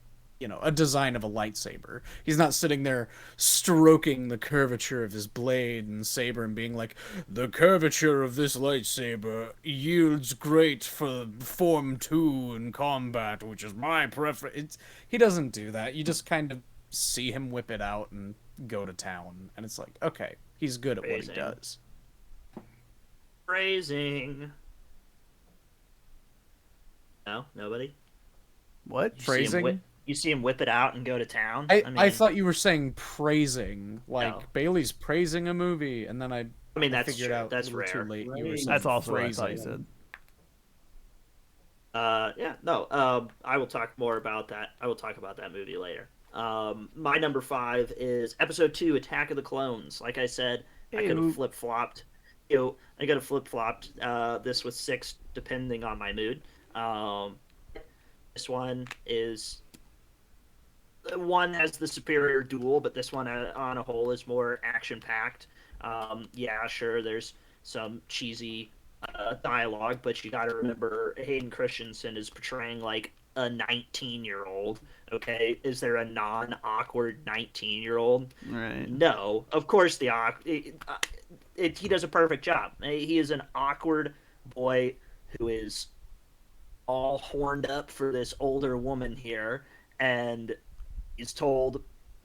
a design of a lightsaber. He's not sitting there stroking the curvature of his blade and saber and being like, the curvature of this lightsaber yields great for Form 2 in combat, which is my preference. He doesn't do that. You just kind of see him whip it out and go to town, and it's like, okay, he's good at what he does. Phrasing. No, nobody. What? Phrasing? You see him whip it out and go to town. I thought you were saying praising, like No. Bailey's praising a movie, and then I that's figured true. out That's a little rare. too late. You were saying That's also phrasing. what I thought you said. Yeah, no. I will talk more about that. I will talk about that movie later. My number 5 is Episode 2, Attack of the Clones. Like I said, I could have flip flopped. I could have flip flopped this with 6, depending on my mood. This one has the superior duel, but this one on a whole is more action packed. Yeah, sure, there's some cheesy dialogue, but you got to remember Hayden Christensen is portraying like a 19-year-old. Okay, is there a non-awkward 19-year-old? Right. No, of course he does a perfect job. He is an awkward boy who is all horned up for this older woman here, and he's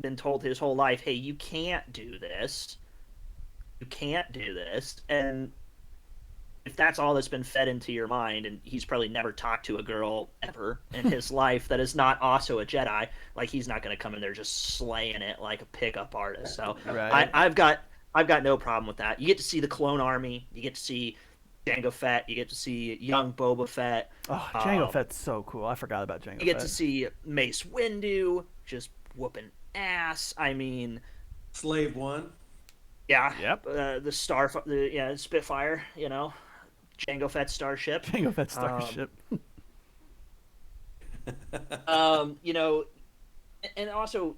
been told his whole life, hey, you can't do this. You can't do this. And if that's all that's been fed into your mind, and he's probably never talked to a girl ever in his life that is not also a Jedi, like he's not going to come in there just slaying it like a pickup artist. So Right. I've got no problem with that. You get to see the clone army. You get to see Jango Fett. You get to see young Boba Fett. Oh, Jango Fett's so cool. I forgot about Jango Fett. You get to see Mace Windu just whooping ass. I mean, Slave One. yeah. Yep. The Spitfire. Jango Fett starship. Jango Fett's starship. And also,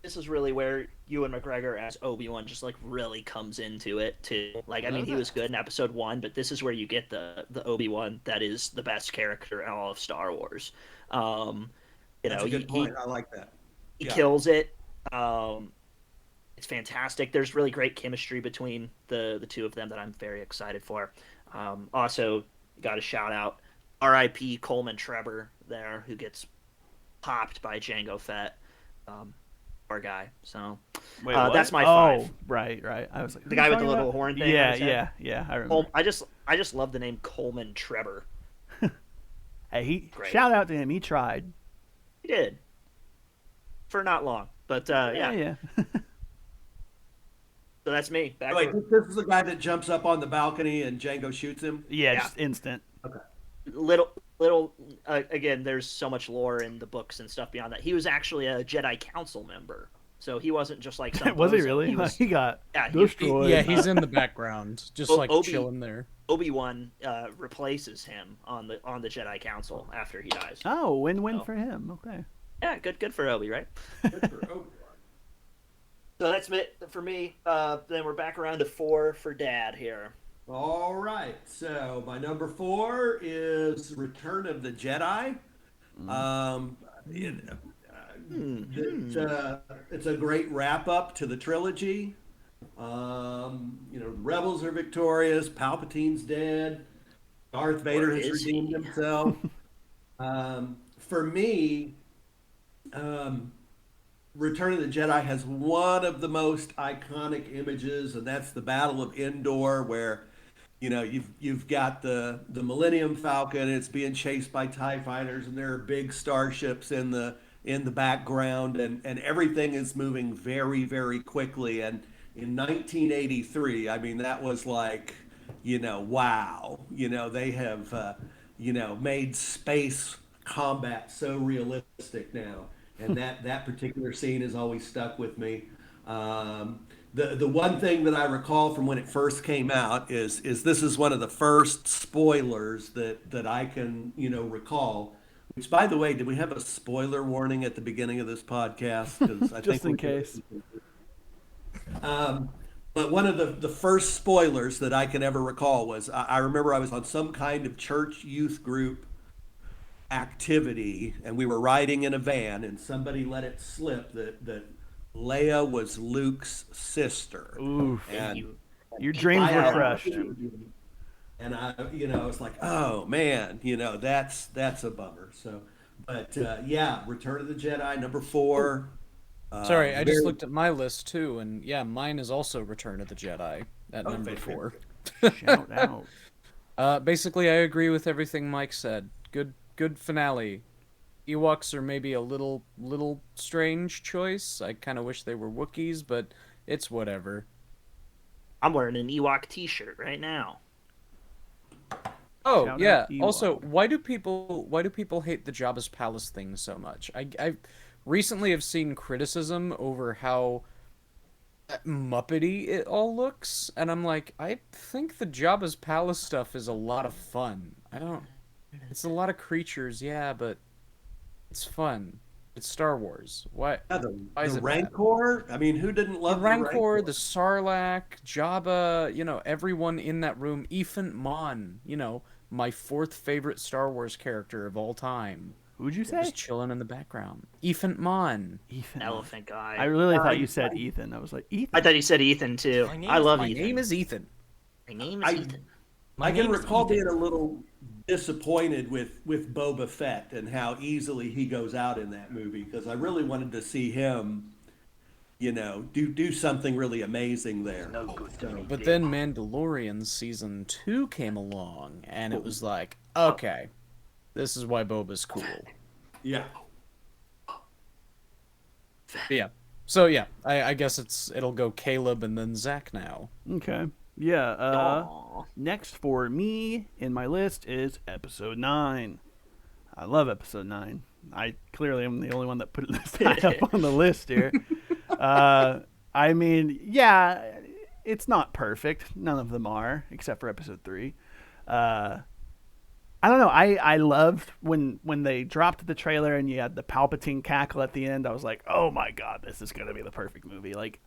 this is really where Ewan McGregor as Obi-Wan just like really comes into it too. Like, I mean, he was good in Episode 1, but this is where you get the Obi-Wan that is the best character in all of Star Wars. That's a good point. I like that. He kills it. It's fantastic. There's really great chemistry between the two of them that I'm very excited for. Also, got a shout out R.I.P. Coleman Trebor there, who gets popped by Jango Fett. Poor guy. So Wait, that's my 5. Oh, right. I was like, The guy with the little horn thing. on his head. Yeah. I remember. I just love the name Coleman Trebor. Hey, Great. shout out to him. He tried. He did. For not long, but yeah. So that's me. Back Wait, to this is the guy that jumps up on the balcony and Django shoots him? Yeah, just instant. little again, there's so much lore in the books and stuff beyond that. He was actually a Jedi Council member, so he wasn't just like some Was he bozo. really? He got Yeah, destroyed. Yeah, he's in the background, just like chilling there. Obi-Wan replaces him on the Jedi Council after he dies. Oh, win-win for him. Okay. Yeah, good for Obi, right? Good for Obi-Wan. So that's it for me. Then we're back around to 4 for Dad here. All right. So my number 4 is Return of the Jedi. Um, it, it's a great wrap up to the trilogy. Rebels are victorious. Palpatine's dead. Darth Vader Or has is redeemed he? himself. For me, Return of the Jedi has one of the most iconic images, and that's the Battle of Endor, where you've got the Millennium Falcon. It's being chased by TIE fighters, and there are big starships in the background, and everything is moving very, very quickly. And in 1983, I mean, that was like, wow. They have made space combat so realistic now, and that particular scene has always stuck with me. The one thing that I recall from when it first came out is this is one of the first spoilers that I can recall. Which, by the way, did we have a spoiler warning at the beginning of this podcast? Because I think Just in case. But one of the first spoilers that I can ever recall was I remember I was on some kind of church youth group activity, and we were riding in a van, and somebody let it slip that Leia was Luke's sister. Oof. And Your dreams were I crushed. and I was like, oh man, that's a bummer. So, but yeah, Return of the Jedi number 4. Sorry, I just Very- looked at my list too, and yeah, mine is also Return of the Jedi at number fantastic. 4. Shout out. Basically, I agree with everything Mike said. Good finale. Ewoks are maybe a little strange choice. I kind of wish they were Wookiees, but it's whatever. I'm wearing an Ewok T-shirt right now. Oh Shout yeah. out Ewok. Also, why do people hate the Jabba's palace thing so much? I recently have seen criticism over how Muppety it all looks, and I'm like, I think the Jabba's palace stuff is a lot of fun. I don't. It's a lot of creatures, yeah, but it's fun. It's Star Wars. Why? Yeah, Why is the it bad? Rancor. I mean, who didn't The love Rancor, the Sarlacc, Jabba, everyone in that room, Ethan Mon, my 4th favorite Star Wars character of all time. Who'd you say? Just chilling in the background. Ethan Mon. Ethan. Elephant guy. I really thought you said Ethan. I was like, Ethan. I thought you said Ethan too. I love My Ethan. name is Ethan. My name is Ethan. I can recall being a little disappointed with Boba Fett and how easily he goes out in that movie, because I really wanted to see him, do something really amazing there. No good to me. But then Mandalorian season 2 came along, and it was like, okay, this is why Boba's cool. Yeah. But yeah. So yeah, I guess it'll go Caleb and then Zach now. Okay. Yeah. Aw. Next for me in my list is episode 9. I love episode 9. I clearly am the only one that put it this high up on the list here. I mean, yeah, it's not perfect. None of them are, except for episode 3. I don't know. I loved when they dropped the trailer and you had the Palpatine cackle at the end. I was like, oh my god, this is gonna be the perfect movie. Like,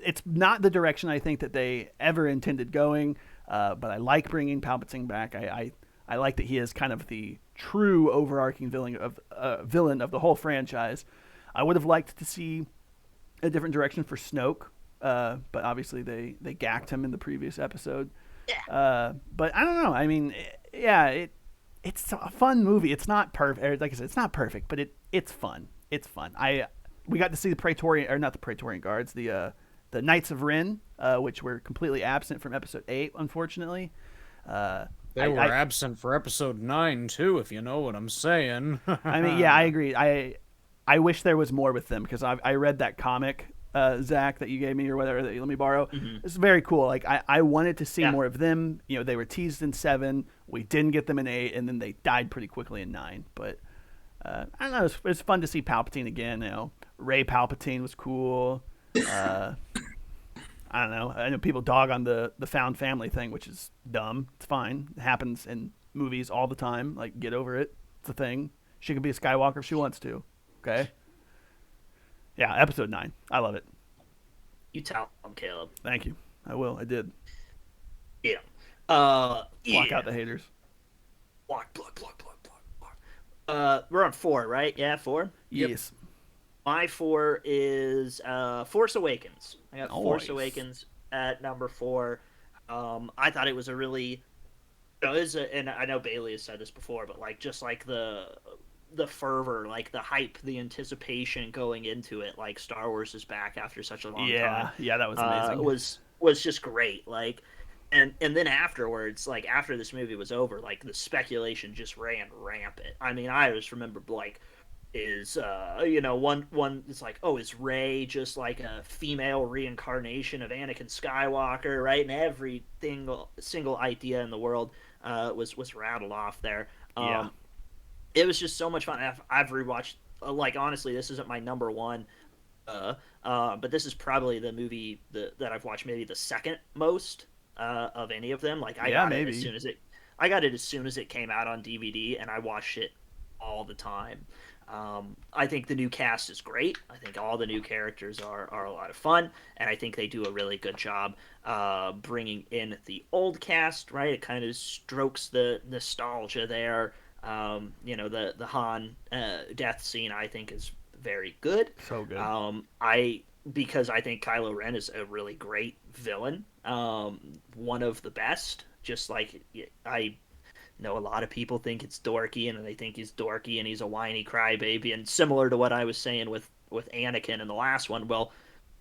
it's not the direction I think that they ever intended going, but I like bringing Palpatine back. I like that he is kind of the true overarching villain of the whole franchise. I would have liked to see a different direction for Snoke, but obviously they gacked him in the previous episode. But I don't know. I mean, it's a fun movie. It's not perfect. Like I said, it's not perfect, but it's fun. It's fun. We got to see the Praetorian, or not the Praetorian Guards, the Knights of Ren, which were completely absent from episode 8, unfortunately. They were absent for episode 9 too, if you know what I'm saying. I mean, yeah, I agree. I wish there was more with them, because I read that comic, Zach, that you gave me or whatever that you let me borrow. Mm-hmm. It's very cool. Like I wanted to see Yeah. more of them. They were teased in 7. We didn't get them in 8, and then they died pretty quickly in 9. But I don't know. It's fun to see Palpatine again. Rey Palpatine was cool. I don't know. I know people dog on the found family thing, which is dumb. It's fine. It happens in movies all the time. Like, get over it. It's a thing. She can be a Skywalker if she wants to. Okay? Yeah, episode 9. I love it. You tell them, Caleb. Thank you. I will. I did. Yeah. Block Yeah. out the haters. Block. We're on 4, right? Yeah, 4. Yep. Yes. My 4 is Force Awakens. I got Force Nice. Awakens at number 4. I thought it was a really, and I know Bailey has said this before, but like just like the fervor, like the hype, the anticipation going into it, like Star Wars is back after such a long time, Yeah. Yeah, that was amazing. was just great. Like, and then afterwards, like after this movie was over, like the speculation just ran rampant. I mean, I just remember like is one it's like, oh, is Rey just like a female reincarnation of Anakin Skywalker, right? And every single idea in the world was rattled off there. Yeah. It was just so much fun. I've rewatched, like, honestly, this isn't my number one, but this is probably the movie that I've watched maybe the second most of any of them. Like, Yeah, maybe. I got it as soon as it came out on DVD, and I watched it all the time. I think the new cast is great. I think all the new characters are a lot of fun, and I think they do a really good job bringing in the old cast. Right, it kind of strokes the nostalgia there. The Han death scene I think is very good. So good. I because I think Kylo Ren is a really great villain. One of the best. Just like I know a lot of people think it's dorky, and they think he's dorky and he's a whiny crybaby, and similar to what I was saying with Anakin in the last one. Well,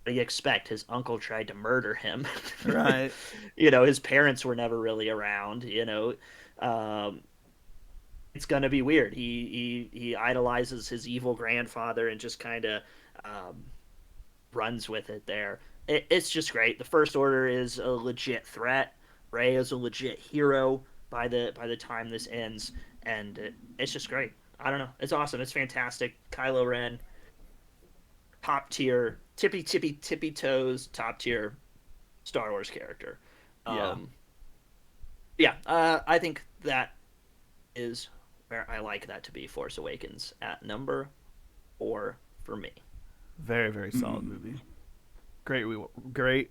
what do you expect? His uncle tried to murder him. Right. His parents were never really around. Um, it's gonna be weird. He idolizes his evil grandfather and just kind of um, runs with it there. It's just great. The First Order is a legit threat. Rey is a legit hero by the time this ends, and it's just great. I don't know. It's awesome. It's fantastic. Kylo Ren, top tier, tippy toes, top tier Star Wars character. Yeah. Yeah. I think that is where I like that to be. Force Awakens at number 4 for me. Very, very solid movie. Great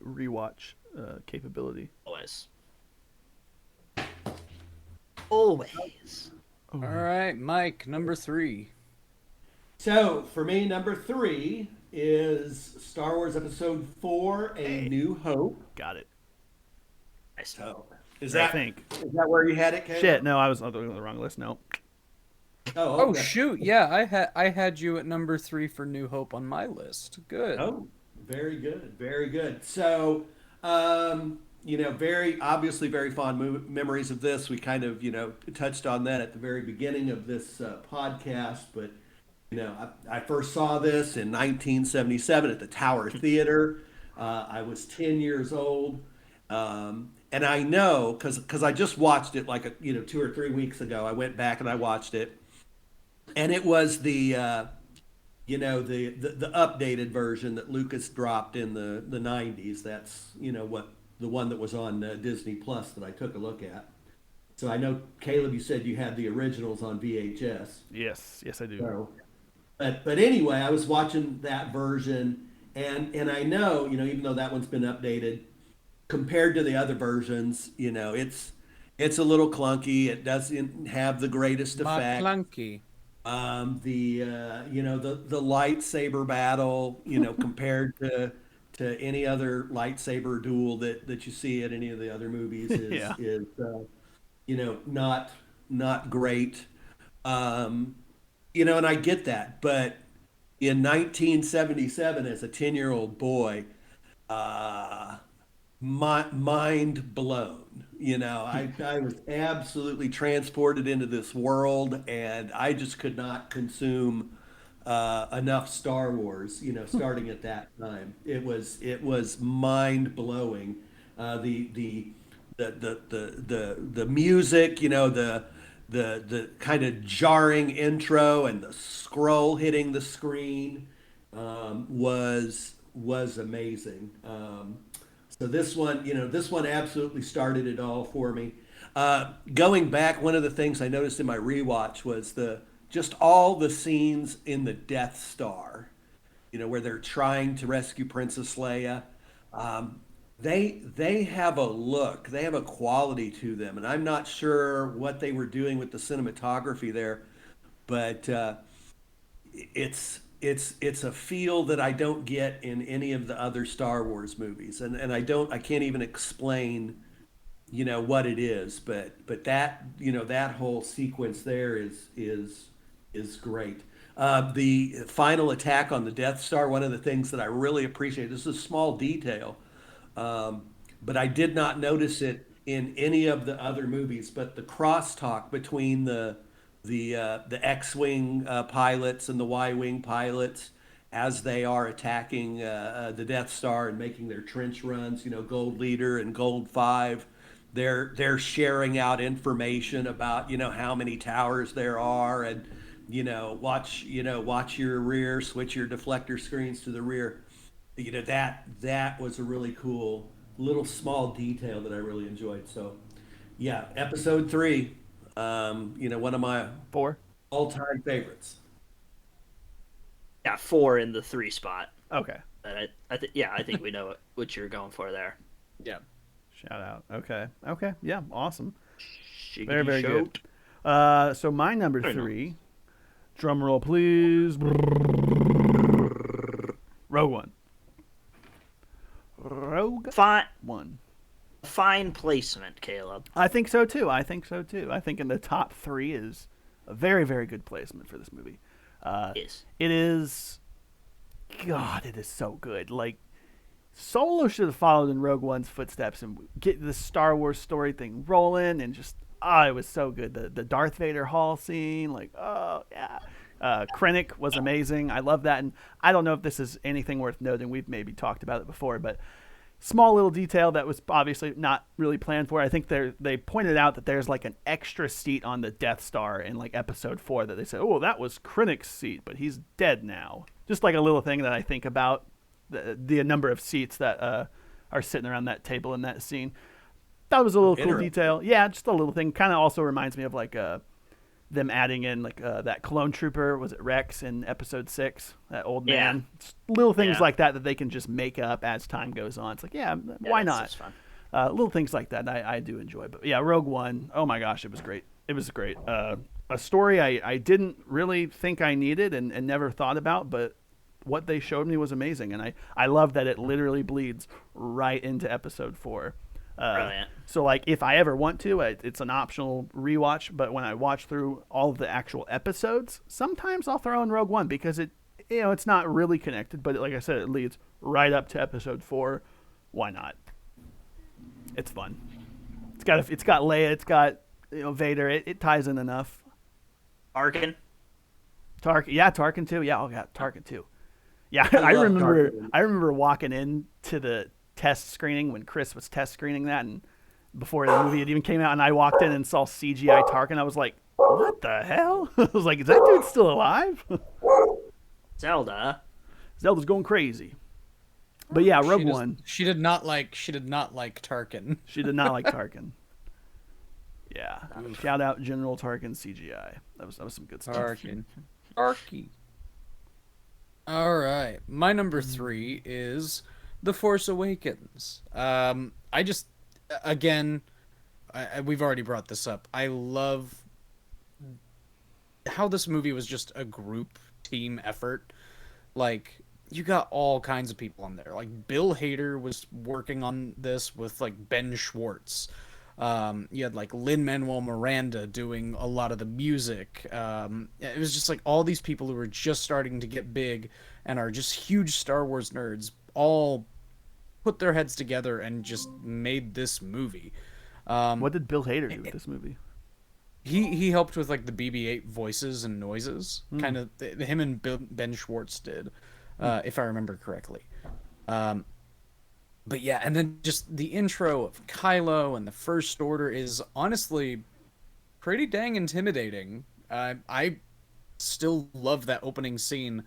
rewatch capability. Always. All right, Mike, number 3. So for me, number 3 is Star Wars Episode 4: A New Hope. Got it. So is I that think. is that where you had it, Caleb? Shit, no, I was on the wrong list. No. Oh, Oh okay. shoot, yeah, I had you at number 3 for New Hope on my list. Good. Oh, very good, very good. So, very obviously very fond memories of this. We kind of, touched on that at the very beginning of this podcast. But, I first saw this in 1977 at the Tower Theater. I was 10 years old. And I know because I just watched it like 2 or 3 weeks ago. I went back and I watched it, and it was the updated version that Lucas dropped in the 90s. That's the one that was on Disney Plus that I took a look at. So I know, Caleb, you said you had the originals on VHS. Yes, I do. So, but anyway, I was watching that version, and I know, even though that one's been updated compared to the other versions, it's a little clunky. It doesn't have the greatest effect. McClunky. The lightsaber battle, compared to any other lightsaber duel that you see at any of the other movies Yeah. is not great. And I get that, but in 1977, as a 10-year-old boy, mind blown. I was absolutely transported into this world, and I just could not consume enough Star Wars. Starting at that time, it was mind blowing. The music, the kind of jarring intro and the scroll hitting the screen was amazing. So this one absolutely started it all for me. Going back, one of the things I noticed in my rewatch was just all the scenes in the Death Star, where they're trying to rescue Princess Leia. Um, they have a look, they have a quality to them, and I'm not sure what they were doing with the cinematography there, but it's a feel that I don't get in any of the other Star Wars movies, and I can't even explain what it is, but that that whole sequence there is great. The final attack on the Death Star, one of the things that I really appreciate, this is a small detail, um, but I did not notice it in any of the other movies. But the crosstalk between the X-wing pilots and the Y-wing pilots as they are attacking the Death Star and making their trench runs, Gold Leader and Gold Five, they're sharing out information about how many towers there are, and watch your rear, switch your deflector screens to the rear. That was a really cool little small detail that I really enjoyed. So yeah, episode 3, one of my 4. all-time favorites. Yeah, 4 in the 3 spot. Okay. But I think we know what you're going for there. Yeah. Shout out. Okay. Yeah. Awesome. Shiggity Very shout. good. So my number I know. 3. Drum roll, please. Rogue One. Rogue Fine, One. fine placement, Caleb. I think so too. I think in the top 3 is a very, very good placement for this movie. Is It is. God, it is so good. Like, Solo should have followed in Rogue One's footsteps and get the Star Wars story thing rolling, and just it was so good. The Darth Vader hall scene, like, oh yeah. Krennic was amazing. I love that, and I don't know if this is anything worth noting. We've maybe talked about it before, but small little detail that was obviously not really planned for. I think they pointed out that there's like an extra seat on the Death Star in like episode 4 that they said, oh, that was Krennic's seat, but he's dead now. Just like a little thing that I think about the number of seats that are sitting around that table in that scene. That was a little cool detail. Yeah, just a little thing. Kind of also reminds me of like them adding in like that clone trooper, was it Rex in episode 6, that old man. Just little things like that they can just make up as time goes on. It's like, why not? Just fun. Little things like that I do enjoy. But yeah, Rogue One, oh my gosh, it was great. It was great. A story I didn't really think I needed and never thought about, but what they showed me was amazing. And I love that it literally bleeds right into episode 4. Brilliant. So like if I ever want to, it's an optional rewatch, but when I watch through all of the actual episodes, sometimes I'll throw in Rogue One because it's not really connected, but like I said, it leads right up to episode 4. Why not? It's fun. It's got Leia, it's got Vader. It ties in enough. Arkin. Tarkin too. Yeah, Tarkin too. Yeah, I love I remember walking into the test screening when Chris was test screening that, and before the movie had even came out, and I walked in and saw CGI Tarkin. I was like, what the hell? I was like, is that dude still alive? Zelda's going crazy. But yeah, Rogue One. She did not like Tarkin. She did not like Tarkin. Yeah. Shout out General Tarkin CGI. That was some good stuff. Tarkin. Tarky. All right. My number 3 is The Force Awakens. We've already brought this up. I love how this movie was just a group team effort. Like, you got all kinds of people on there. Like, Bill Hader was working on this with like Ben Schwartz. You had like Lin-Manuel Miranda doing a lot of the music. It was just like all these people who were just starting to get big and are just huge Star Wars nerds all put their heads together and just made this movie. What did Bill Hader do with this movie? He helped with like the BB-8 voices and noises. Kind of him and Ben Schwartz did, if I remember correctly. But yeah, and then just the intro of Kylo and the First Order is honestly pretty dang intimidating. I still love that opening scene.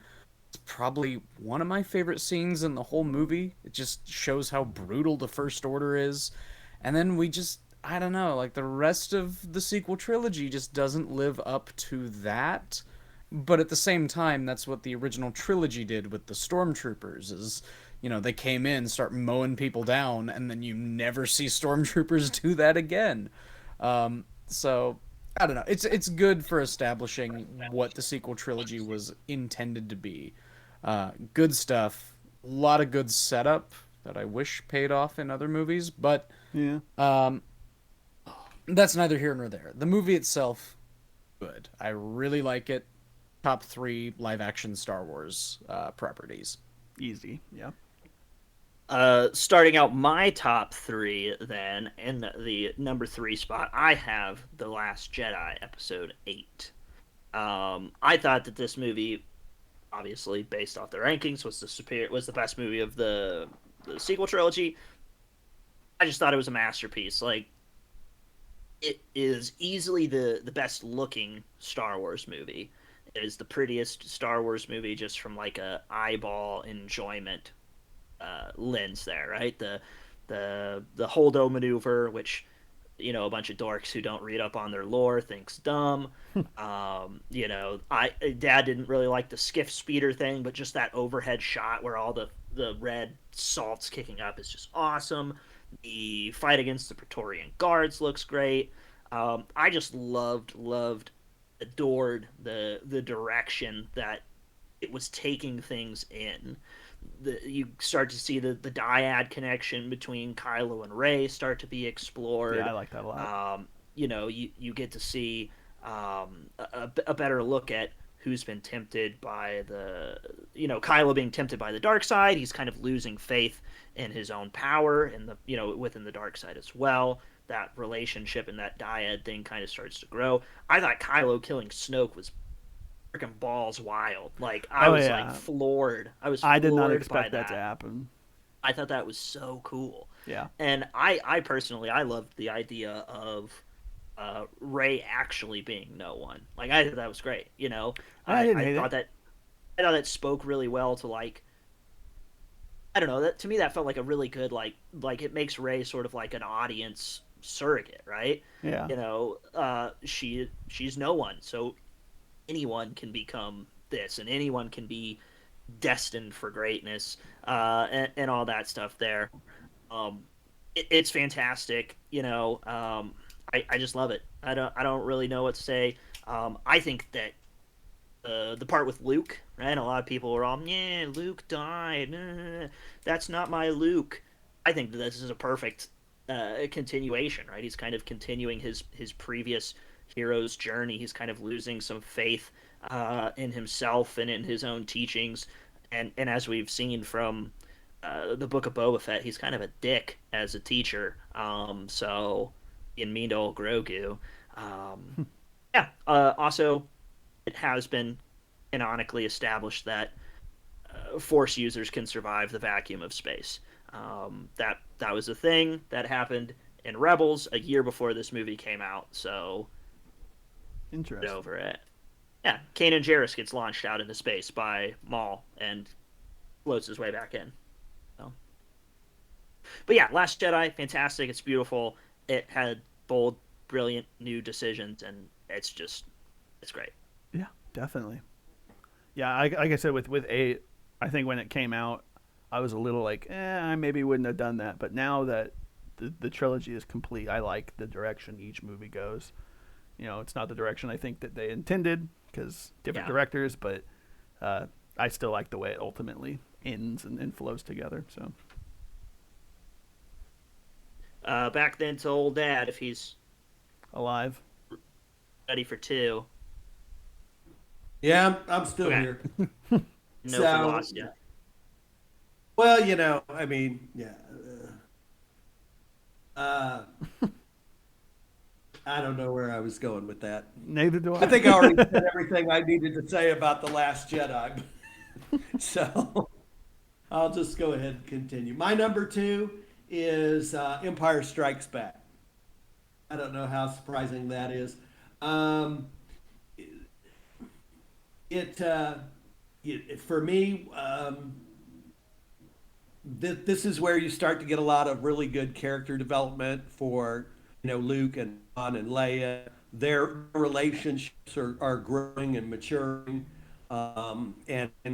It's probably one of my favorite scenes in the whole movie. It just shows how brutal the First Order is. And then I don't know, like the rest of the sequel trilogy just doesn't live up to that. But at the same time, that's what the original trilogy did with the Stormtroopers, is they came in, start mowing people down, and then you never see stormtroopers do that again. So I don't know. It's good for establishing what the sequel trilogy was intended to be. Good stuff. A lot of good setup that I wish paid off in other movies, but Yeah. that's neither here nor there. The movie itself, good. I really like it. Top three live action Star Wars properties. Easy. Yeah. Starting out my top three, then in the number three spot, I have The Last Jedi, Episode 8. I thought that this movie, obviously based off the rankings, was the best movie of the sequel trilogy. I just thought it was a masterpiece. Like, it is easily the best looking Star Wars movie. It is the prettiest Star Wars movie just from like a eyeball enjoyment lens there, right? The Holdo maneuver, which a bunch of dorks who don't read up on their lore thinks dumb. Dad didn't really like the skiff speeder thing, but just that overhead shot where all the red salt's kicking up is just awesome. The fight against the Praetorian Guards looks great. I just loved, adored the direction that it was taking things in. You start to see the dyad connection between Kylo and Rey start to be explored. Yeah, I like that a lot. You get to see a better look at who's been tempted by Kylo being tempted by the dark side. He's kind of losing faith in his own power and within the dark side as well. That relationship and that dyad thing kind of starts to grow. I thought Kylo killing Snoke was freaking balls wild. Like I was like floored. I did not expect by that to happen. I thought that was so cool. Yeah. And I personally loved the idea of Rey actually being no one. Like I thought that was great. I thought that spoke really well to like, I don't know, that to me that felt like a really good like it makes Rey sort of like an audience surrogate, right? Yeah. She's no one. So anyone can become this and anyone can be destined for greatness, and all that stuff there. It's fantastic. I just love it. I don't really know what to say. I think that the part with Luke, right? A lot of people were all, yeah, Luke died. That's not my Luke. I think that this is a perfect continuation, right? He's kind of continuing his previous hero's journey. He's kind of losing some faith in himself and in his own teachings, and as we've seen from the Book of Boba Fett, he's kind of a dick as a teacher. So in mean to old Grogu. Yeah. Also, it has been canonically established that Force users can survive the vacuum of space. That was a thing that happened in Rebels a year before this movie came out. So, interesting. Get over it. Yeah, Kanan Jarrus gets launched out into space by Maul and floats his way back in. So. But yeah, Last Jedi, fantastic. It's beautiful. It had bold, brilliant new decisions, and it's great. Yeah, definitely. Yeah, like I said, with 8, I think when it came out, I was a little like, I maybe wouldn't have done that. But now that the trilogy is complete, I like the direction each movie goes. It's not the direction I think that they intended because different directors, but I still like the way it ultimately ends and flows together. So. Back then to old Dad, if he's alive, ready for 2. Yeah, I'm still here. No lost yet. Well, I mean, yeah. I don't know where I was going with that. Neither do I. I think I already said everything I needed to say about The Last Jedi. So I'll just go ahead and continue. My number 2 is Empire Strikes Back. I don't know how surprising that is. For me, this is where you start to get a lot of really good character development for Luke and Han and Leia. Their relationships are growing and maturing, and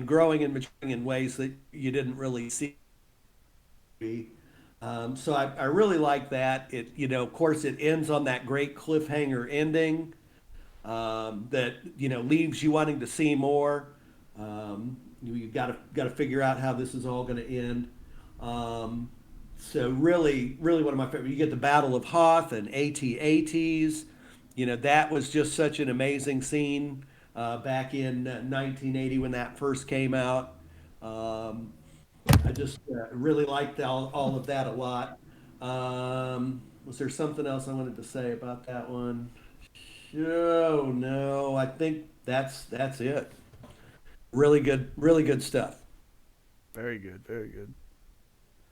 growing and maturing in ways that you didn't really see So I really like that. It, of course, it ends on that great cliffhanger ending that leaves you wanting to see more. You've got to figure out how this is all going to end. So really one of my favorite. You get the Battle of Hoth and AT-ATs. That was just such an amazing scene back in 1980 when that first came out. I just really liked all of that a lot. Was there something else I wanted to say about that one? Oh no, I think that's it. Really good stuff. Very good, very good.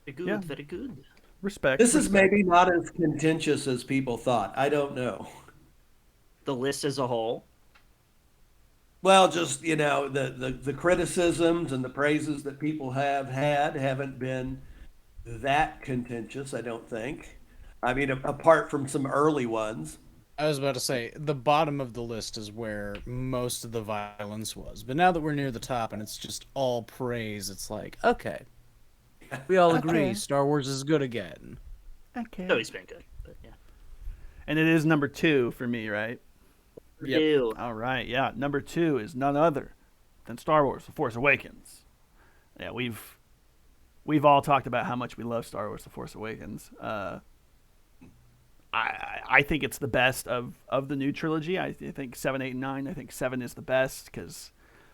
Very good, Yeah. very good. Respect. This is respect. maybe not as contentious as people thought. I don't know. The list as a whole. Well, just the criticisms and the praises that people have had haven't been that contentious. I don't think. I mean, apart from some early ones. I was about to say the bottom of the list is where most of the violence was, but now that we're near the top and it's just all praise, it's like, okay, we all agree Okay. Star Wars is good again. Okay. It's always been good, but yeah. And it is number 2 for me, right? Yep. Ew. All right. Yeah. Number 2 is none other than Star Wars: The Force Awakens. Yeah, we've all talked about how much we love Star Wars: The Force Awakens. I think it's the best of the new trilogy. I think 7, 8, and 9. I think 7 is the best because,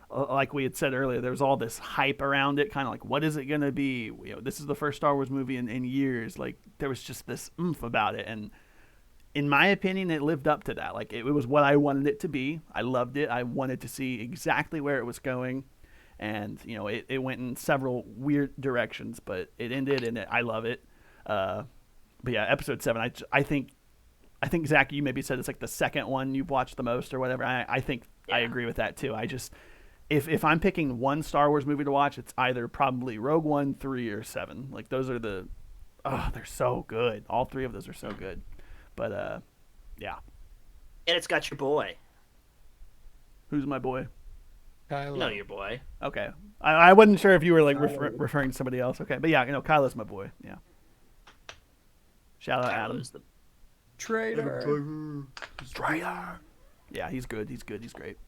like we had said earlier, there's all this hype around it. Kind of like, what is it gonna be? This is the first Star Wars movie in years. Like there was just this oomph about it, and in my opinion, it lived up to that. Like it was what I wanted it to be. I loved it. I wanted to see exactly where it was going, and it went in several weird directions, but it ended, and I love it. But yeah, episode 7. I think Zach, you maybe said it's like the second one you've watched the most or whatever. I think I Yeah. agree with that too. I just if I'm picking one Star Wars movie to watch, it's either probably Rogue One, 3, or 7. Like those are they're so good. All 3 of those are so good. But yeah, And it's got your boy. who's my boy? Kylo. You know your boy. Okay, I wasn't sure if you were like referring to somebody else. Okay, but yeah, Kylo's my boy. Yeah. Shout out Adam. Kylo's the Traitor. Traitor. Yeah, he's good. He's good. He's great.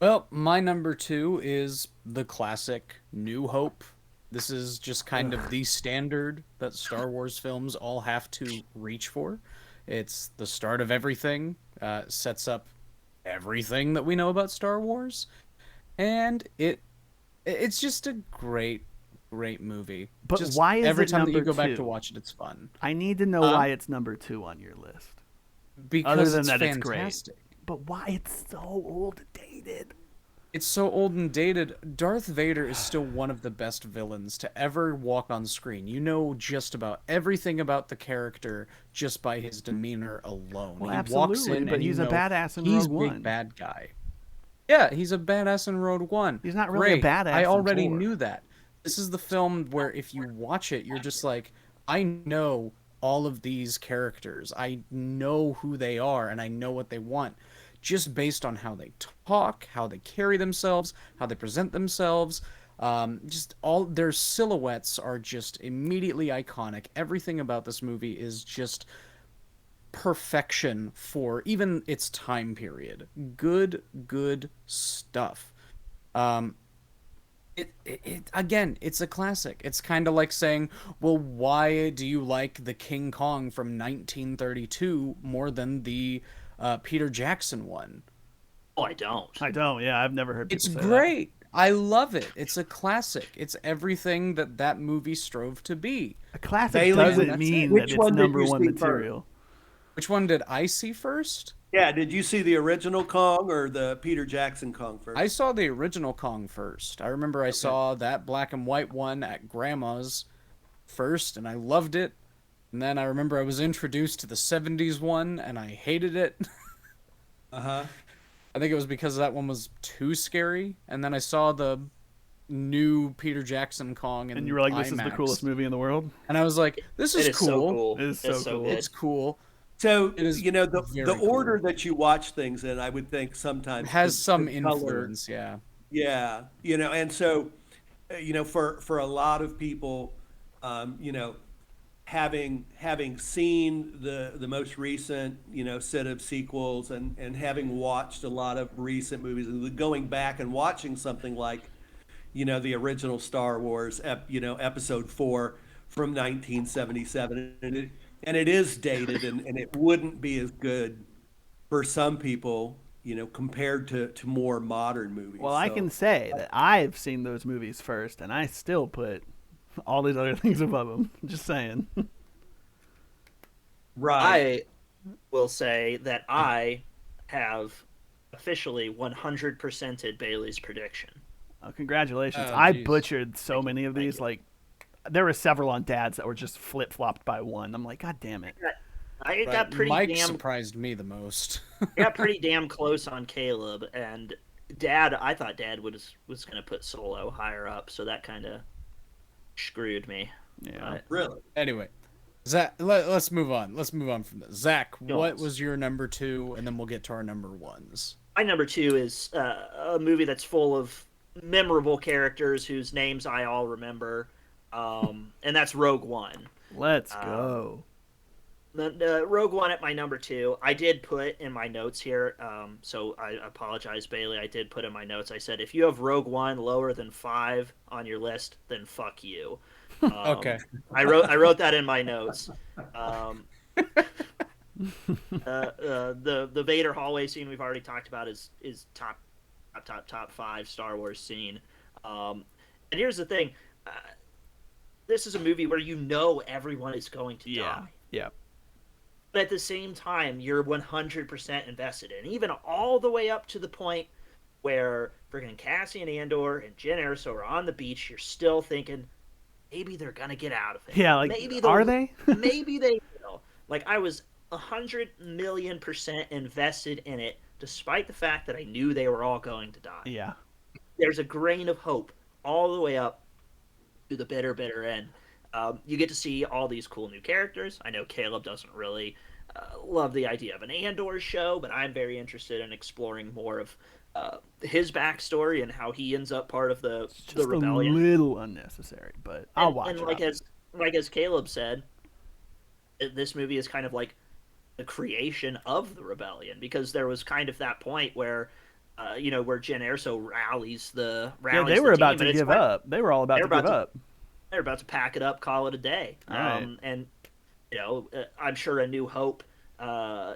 Well, my number 2 is the classic New Hope. This is just kind of the standard that Star Wars films all have to reach for. It's the start of everything, sets up everything that we know about Star Wars, and it's just a great movie. But just why is every it time that you number go back 2? to watch it, it's fun. I need to know why it's number 2 on your list. Because than it's that, it's fantastic. great. But why it's so old and dated? It's so old and dated. Darth Vader is still one of the best villains to ever walk on screen. You know just about everything about the character just by his demeanor alone. Well, he walks absolutely, in but and he's you a know badass in he's Rogue big One. bad guy. Yeah, he's a badass in Rogue One. He's not really a Great. badass I in already 4. knew that. This is the film where if you watch it, you're just like, I know all of these characters. I know who they are, and I know what they want. Just based on how they talk, how they carry themselves, how they present themselves. Just all their silhouettes are just immediately iconic. Everything about this movie is just perfection for even its time period. Good stuff. It again, it's a classic. It's kind of like saying, well, why do you like the King Kong from 1932 more than the Peter Jackson one? Oh, I don't. I don't. Yeah, I've never heard people It's say great. I love it. It's a classic. It's everything that movie strove to be. that. A classic Bailey, doesn't that's mean it. that Which it's one did number you 1 see first? material. Which one did I see first? Yeah, did you see the original Kong or the Peter Jackson Kong first? I saw the original Kong first. I remember I saw that black and white one at Grandma's first, and I loved it. And then I remember I was introduced to the 70s one, and I hated it. Uh-huh. I think it was because that one was too scary. And then I saw the new Peter Jackson Kong in And you were like, this is the IMAX. coolest movie in the world? And I was like, this is It is cool. so cool. It is so It's cool. good. It's cool. So, It is the very order cool. that you watch things in, I would think sometimes It has the some color- influence, yeah. Yeah, and so, for a lot of people, You know, having seen the most recent, you know, set of sequels, and having watched a lot of recent movies, and going back and watching something like, you know, the original Star Wars, you know, Episode 4 from 1977, and it is dated, and it wouldn't be as good for some people, you know, compared to more modern movies. Well, I can say that I've seen those movies first, and I still put all these other things above them. Just saying. Right. I will say that I have officially 100%ed Bailey's prediction. Congratulations. Oh, I geez. butchered so Thank many you, of thank these. you. Like, there were several on Dad's that were just flip flopped by one. I'm like, God damn it. I Right. got pretty Mike damn surprised me the most. got pretty damn close on Caleb, and Dad. I thought Dad was going to put Solo higher up, so that kind of screwed me. Yeah. But Really. Anyway, Zach, let's move on. Let's move on from this. Zach, Go what on. was your number 2? And then we'll get to our number 1s. my number 2 is a movie that's full of memorable characters whose names I all remember, and that's Rogue One. Let's go. The Rogue One at my number 2. I did put in my notes here, so I apologize, Bailey. I did put in my notes. I said if you have Rogue One lower than 5 on your list, then fuck you. Okay. I wrote that in my notes. The Vader hallway scene we've already talked about is top 5 Star Wars scene. And here's the thing. This is a movie where you know everyone is going to Yeah. die. Yeah. But at the same time, you're 100% invested in. Even all the way up to the point where friggin' Cassian Andor and Jyn Erso are on the beach, you're still thinking, maybe they're going to get out of it. Yeah, like, maybe are they? Maybe they will. Like, I was 100,000,000% invested in it, despite the fact that I knew they were all going to die. Yeah. There's a grain of hope all the way up to the bitter, bitter end. You get to see all these cool new characters. I know Caleb doesn't really love the idea of an Andor show, but I'm very interested in exploring more of his backstory and how he ends up part of the Just rebellion. a little unnecessary, but I'll watch and it. like as Caleb said, this movie is kind of like the creation of the rebellion, because there was kind of that point where where Jyn Erso rallies Yeah, the they were about team, to and it's give kind of- up. They were all about to they're give about to- up. they're about to pack it up, call it a day. Right. And I'm sure A New Hope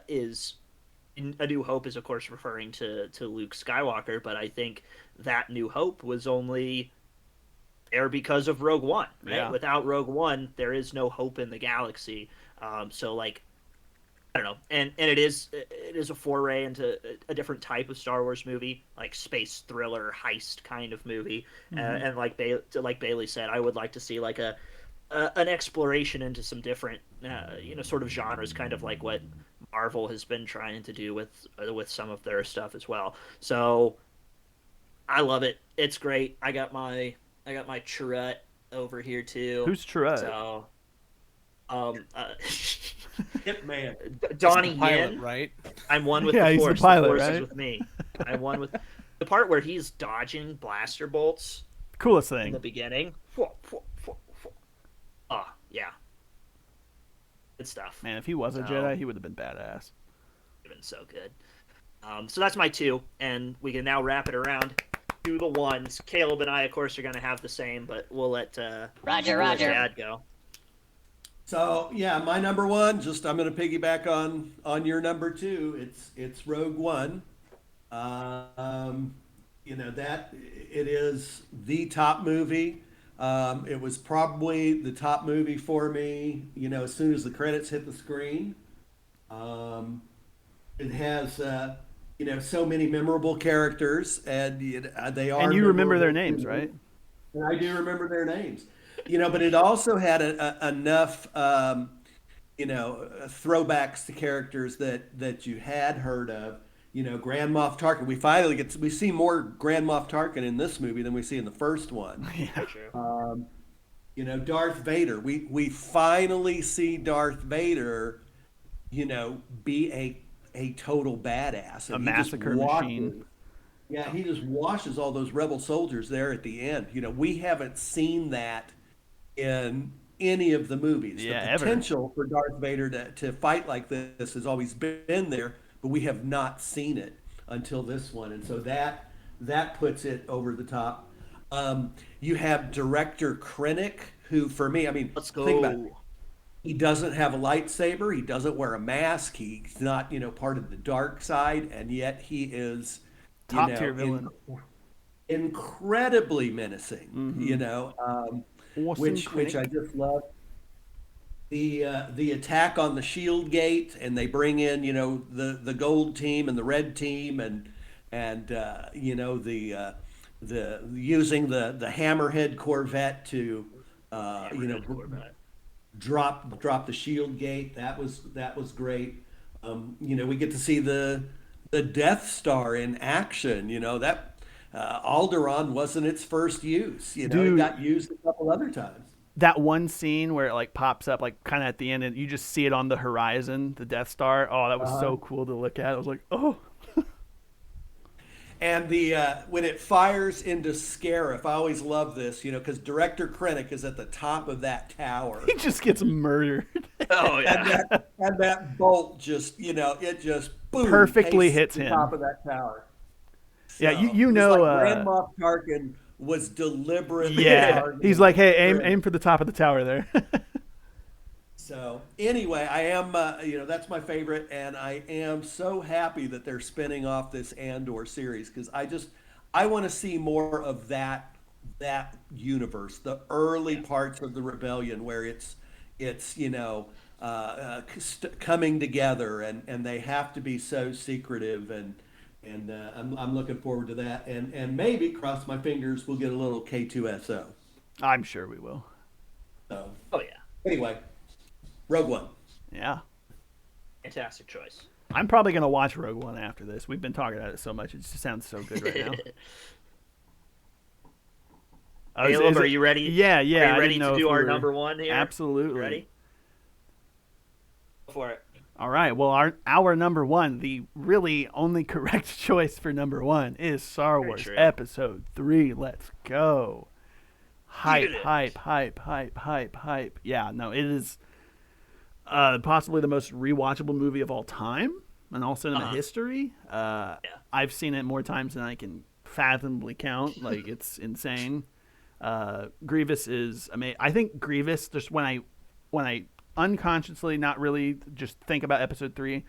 is of course referring to Luke Skywalker, but I think that New Hope was only there because of Rogue One. Right? Yeah. Without Rogue One, there is no hope in the galaxy. So like, I don't know, and it is a foray into a different type of Star Wars movie, like space thriller heist kind of movie, and like Bailey said, I would like to see like an exploration into some different sort of genres, kind of like what Marvel has been trying to do with some of their stuff as well. So I love it. It's great. I got my Chirrut over here too. Who's Chirrut? So Hitman. Donnie Pilot, Yen. right? I'm one with Yeah, the he's the Force. pilot, The Force right? is with me. I'm one with the part where he's dodging blaster bolts Coolest in the thing. beginning. Oh, yeah. Good stuff. Man, if he was a So- Jedi, he would have been badass. It's been so good. So that's my 2, and we can now wrap it around to the 1s. Caleb and I, of course, are going to have the same, but we'll let Roger. Dad go. So yeah, my number 1. I'm going to piggyback on your number 2. It's Rogue One. That it is the top movie. It was probably the top movie for me. As soon as the credits hit the screen. It has so many memorable characters, and they are. And you remember their memorable names, to right? me. And I do remember their names. But it also had enough, throwbacks to characters that you had heard of. Grand Moff Tarkin. We see more Grand Moff Tarkin in this movie than we see in the first one. Yeah. True. Darth Vader. We finally see Darth Vader, be a total badass. A And he just massacre washes- machine. Yeah, he just washes all those rebel soldiers there at the end. We haven't seen that in any of the movies. Yeah, The ever. potential for Darth Vader to fight like this has always been there, but we have not seen it until this one, and so that puts it over the top. You have director Krennic, who for me, I mean, Let's think about it. go. He doesn't have a lightsaber. He doesn't wear a mask. He's not, part of the dark side, and yet he is, Top tier villain. incredibly menacing. Awesome Which I Krennic. just love. The attack on the Shield Gate, and they bring in, the gold team and the red team, and the using the Hammerhead Corvette to Hammerhead Corvette. drop the Shield Gate. That was great. We get to see the Death Star in action. That Alderaan wasn't its first use. It Dude. got used a couple other times. That one scene where it like pops up like kind of at the end and you just see it on the horizon, the Death Star. Oh, that was so cool to look at. I was like, oh. And when it fires into Scarif, I always love this, because Director Krennic is at the top of that tower. He just gets murdered. Oh yeah. And that bolt just, it just boom, Perfectly pastes hits the him. top of that tower. Yeah, So, you it's know. like Grand Moff Tarkin was deliberately. Yeah, targeting he's like, hey, Krennic. aim for the top of the tower there. So anyway, I am, that's my favorite, and I am so happy that they're spinning off this Andor series because I want to see more of that universe, the early parts of the rebellion where it's coming together, and they have to be so secretive, and I'm looking forward to that, and maybe cross my fingers we'll get a little K2SO. I'm sure we will. So Oh yeah. anyway. Rogue One. Yeah. Fantastic choice. I'm probably going to watch Rogue One after this. We've been talking about it so much. It just sounds so good right now. Caleb, are you ready? Yeah. Are you I ready didn't know to if do we our were- number one here? Absolutely. Ready? Go for it. All right. Well, our number one, the really only correct choice for number one is Star Very Wars true. Episode 3. Let's go. Hype, Get it. hype. Yeah, no, it is possibly the most rewatchable movie of all time in all cinema history. I've seen it more times than I can fathomably count. Like, it's insane. Grievous is amazing. I think Grievous, just when I unconsciously, not really, just think about Episode 3,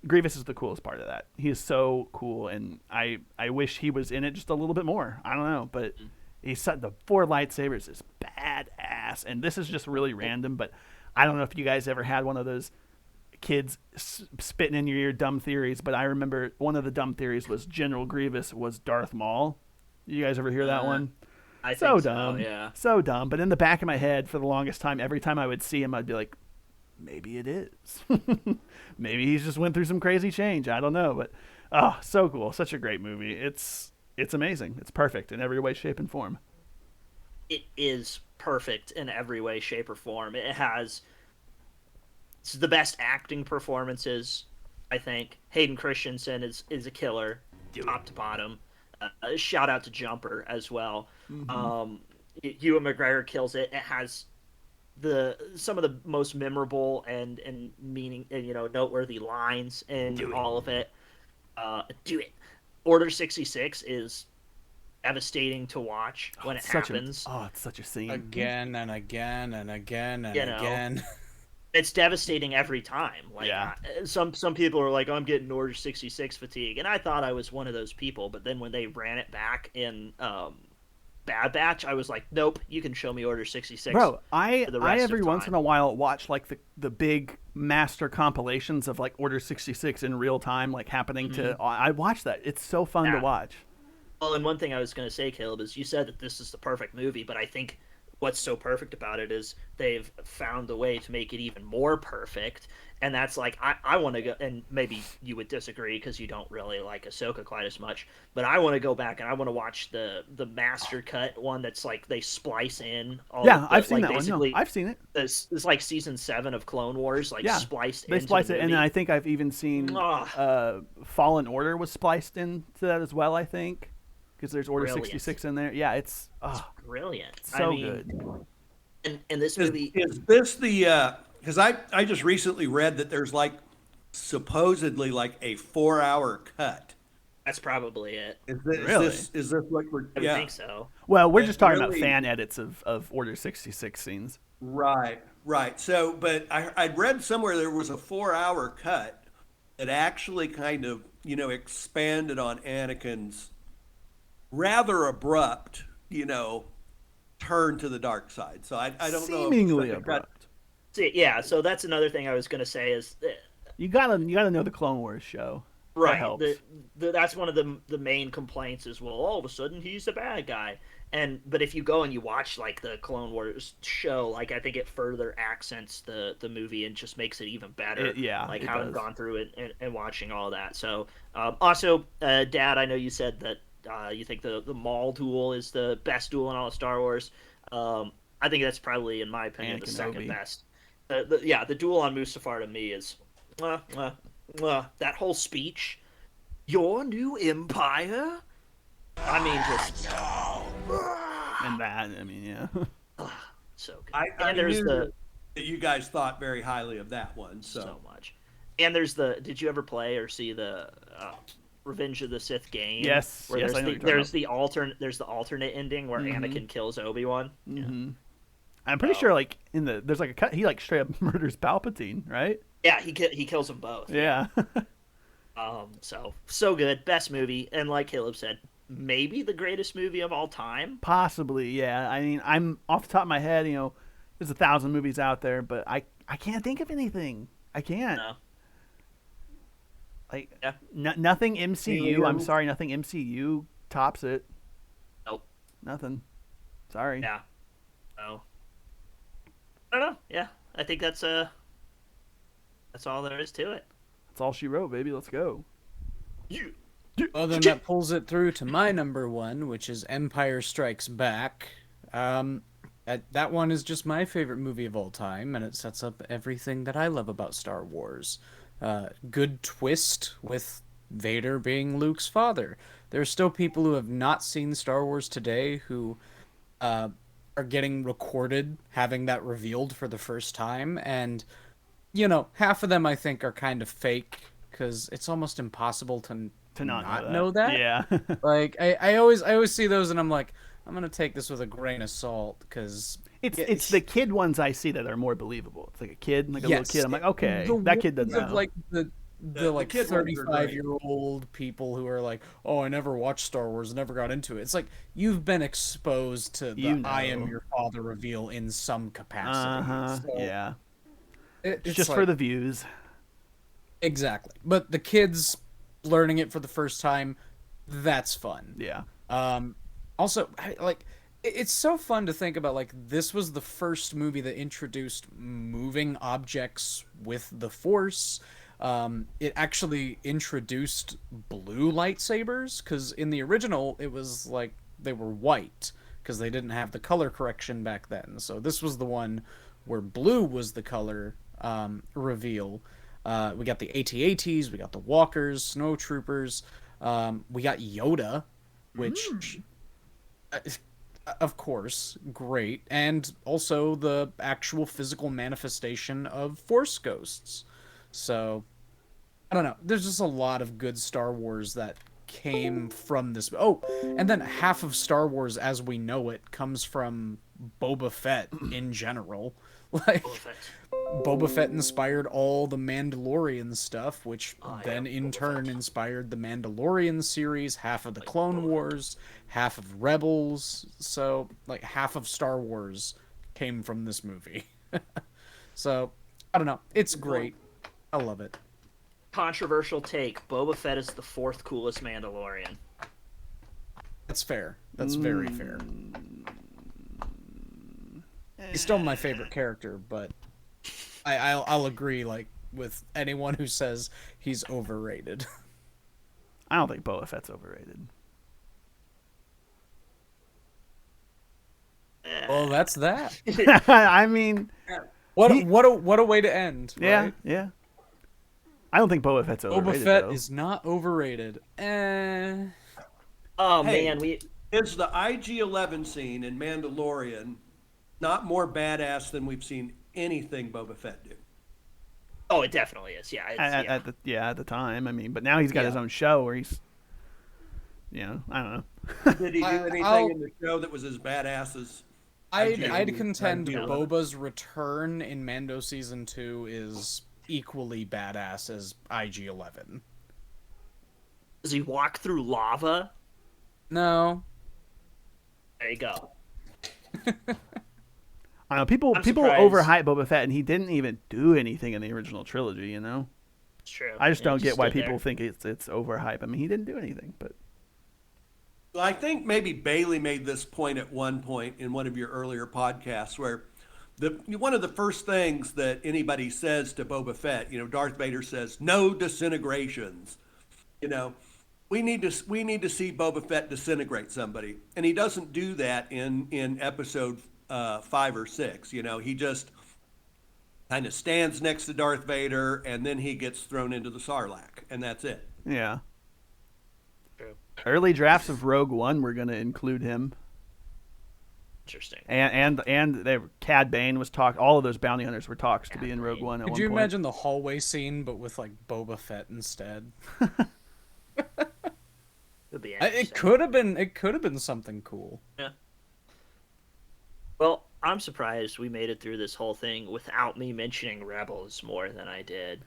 Grievous is the coolest part of that. He is so cool, and I wish he was in it just a little bit more. I don't know, but he's set the 4 lightsabers is badass, and this is just really random, but I don't know if you guys ever had one of those kids spitting in your ear dumb theories, but I remember one of the dumb theories was General Grievous was Darth Maul. You guys ever hear that one? I So think dumb. yeah. So dumb. But in the back of my head, for the longest time, every time I would see him, I'd be like, maybe it is. Maybe he's just went through some crazy change. I don't know. But, oh, so cool. Such a great movie. It's amazing. It's perfect in every way, shape, and form. It is perfect in every way, shape, or form. It's the best acting performances, I think. Hayden Christensen is a killer, top to bottom. Shout out to Jumper as well. Ewan McGregor kills it. It has some of the most memorable and meaning noteworthy lines in all of it. Do it. Order 66 is devastating to watch when it happens. It's such a scene. Again and again and again and You know. again. It's devastating every time. Like, Yeah. some people are like, I'm getting Order 66 fatigue, and I thought I was one of those people. But then when they ran it back in Bad Batch, I was like, nope, you can show me Order 66. Bro, I for the rest every of once time. in a while watch like the big master compilations of like Order 66 in real time, like happening to. I watch that. It's so fun to Yeah. watch. Well, and one thing I was going to say, Caleb, is you said that this is the perfect movie, but I think what's so perfect about it is they've found a way to make it even more perfect. And that's like, I want to go, and maybe you would disagree because you don't really like Ahsoka quite as much, but I want to go back and I want to watch the master cut one that's like they splice in all Yeah, of the, I've seen like, that one. No, basically I've seen it. this like season 7 of Clone Wars, like Yeah, spliced they into splice the it, and movie. I think I've even seen Ah. Fallen Order was spliced into that as well. I think because there's Order Brilliant. 66 in there. Yeah, it's Brilliant. so I mean, good. And this movie, Is this the? Because I just recently read that there's like supposedly like a 4 hour cut. that's probably it. Really? Is this what we're? I would Yeah. think so. Well, we're It just talking about really- fan edits of Order 66 scenes. Right, right. So, but I'd read somewhere there was a 4 hour cut that actually kind of, expanded on Anakin's rather abrupt, turn to the dark side. So I don't know. if Seemingly such a cut- abrupt. See, yeah, so that's another thing I was going to say is You gotta know the Clone Wars show. That right. helps. That's one of the main complaints is, well, all of a sudden he's the bad guy. But if you go and you watch like the Clone Wars show, like I think it further accents the movie and just makes it even better. Like it having does. gone through it and watching all that. So also, Dad, I know you said that you think the Maul duel is the best duel in all of Star Wars. I think that's probably, in my opinion, And the second Kenobi. best. The duel on Mustafar to me is that whole speech. Your new empire. I mean, just And that, I mean, yeah. so good. I And there's knew that you guys thought very highly of that one. so much. And there's did you ever play or see the Revenge of the Sith game? Yes, Where yes, there's I know what you're there's talking the alternate ending where Anakin kills Obi-Wan. Mm-hmm. I'm pretty sure, like there's like a cut. He like straight up murders Palpatine, right? Yeah, he kills them both. Yeah. So good, best movie, and like Caleb said, maybe the greatest movie of all time. Possibly, yeah. I mean, I'm off the top of my head. There's 1,000 movies out there, but I can't think of anything. I can't. No. Like Yeah. nothing MCU. I'm Aliens. sorry, nothing MCU tops it. Nope. Nothing. Sorry. Yeah. No. I don't know. Yeah, I think that's all there is to it. That's all she wrote, baby. Let's go. Well, then that pulls it through to my number one, which is Empire Strikes Back. That one is just my favorite movie of all time, and it sets up everything that I love about Star Wars. Good twist with Vader being Luke's father. There are still people who have not seen Star Wars today who are getting recorded having that revealed for the first time, and half of them I think are kind of fake because it's almost impossible to not know that. Yeah. Like I always see those and I'm like, I'm gonna take this with a grain of salt because It's the kid ones I see that are more believable. It's like a kid, like a little Yes. kid. I'm like, okay, the that kid doesn't ones of know. like the like kid ones are great. 35-year-old people who are like, oh, I never watched Star Wars, never got into it. It's like you've been exposed to the I am your father reveal in some capacity. So Yeah. it's Just for like- the views. exactly. But the kids learning it for the first time, that's fun. Yeah. Also, it's so fun to think about, like, this was the first movie that introduced moving objects with the Force. It actually introduced blue lightsabers, because in the original, it was like they were white, because they didn't have the color correction back then. So this was the one where blue was the color reveal. We got the AT-ATs, we got the walkers, snow troopers, we got Yoda, which, of course, great, and also the actual physical manifestation of Force ghosts. So, I don't know. There's just a lot of good Star Wars that came from this. Oh, and then half of Star Wars as we know it comes from Boba Fett in general. Like, Boba Fett inspired all the Mandalorian stuff, which then in turn inspired the Mandalorian series, half of the Clone Wars, half of Rebels. So, like, half of Star Wars came from this movie. So, I don't know. It's great. I love it. Controversial take: Boba Fett is the fourth coolest Mandalorian. That's fair. That's very fair. He's still my favorite character, but I'll agree, like, with anyone who says he's overrated. I don't think Boba Fett's overrated. Well, that's that. I mean, What a way to end. yeah, Right? yeah. I don't think Boba Fett's Boba overrated. Fett though. is not overrated. Oh Hey. man, Is the IG-11 scene in Mandalorian not more badass than we've seen anything Boba Fett do. Oh, it definitely is. Yeah, At the time. I mean, but now he's got his own show where he's, I don't know. Did he do anything I'll- in the show that was as badass as? I'd contend IG-11? Boba's return in Mando Season 2 is equally badass as IG-11. Does he walk through lava? No. There you go. I don't know. People I'm people surprised. overhype Boba Fett, and he didn't even do anything in the original trilogy. It's true. I just Yeah, don't he get why stood there. people think it's overhype. I mean, he didn't do anything, but Well, I think maybe Bailey made this point at one point in one of your earlier podcasts where one of the first things that anybody says to Boba Fett, Darth Vader says, "No disintegrations." We need to see Boba Fett disintegrate somebody, and he doesn't do that in episode 5 or 6. He just kind of stands next to Darth Vader, and then he gets thrown into the Sarlacc, and that's it. yeah. True. Early drafts of Rogue One were going to include him, Interesting. and Cad Bane was talk. All of those bounty hunters were talks to be in Rogue One at Could one you point. imagine the hallway scene, but with like Boba Fett instead? Could be It interesting. could have been. It could have been something cool. Yeah. Well, I'm surprised we made it through this whole thing without me mentioning Rebels more than I did.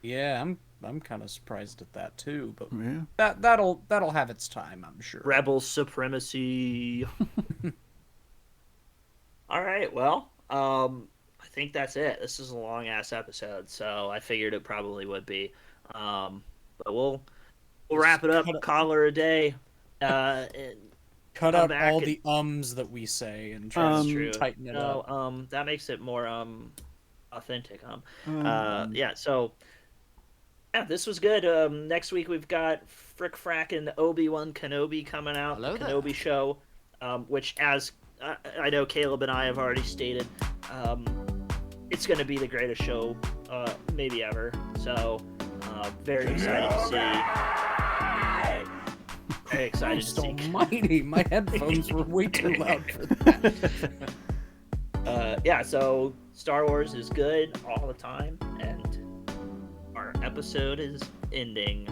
Yeah, I'm kind of surprised at that too. But Yeah. that'll have its time, I'm sure. Rebel supremacy. All right. Well, I think that's it. This is a long ass episode, so I figured it probably would be. But we'll wrap it up. Call her a day. And Cut come out back all and- the ums that we say and try Um, to True. tighten it up. No, that makes it more authentic. Yeah. So yeah, this was good. Next week we've got Frick Frack and Obi-Wan Kenobi coming out. Hello the there. Kenobi show, which as I know Caleb and I have already stated, it's going to be the greatest show maybe ever. So very excited to see. Very excited to Christ see. almighty, my headphones were way too loud for that. Yeah, so Star Wars is good all the time, and our episode is ending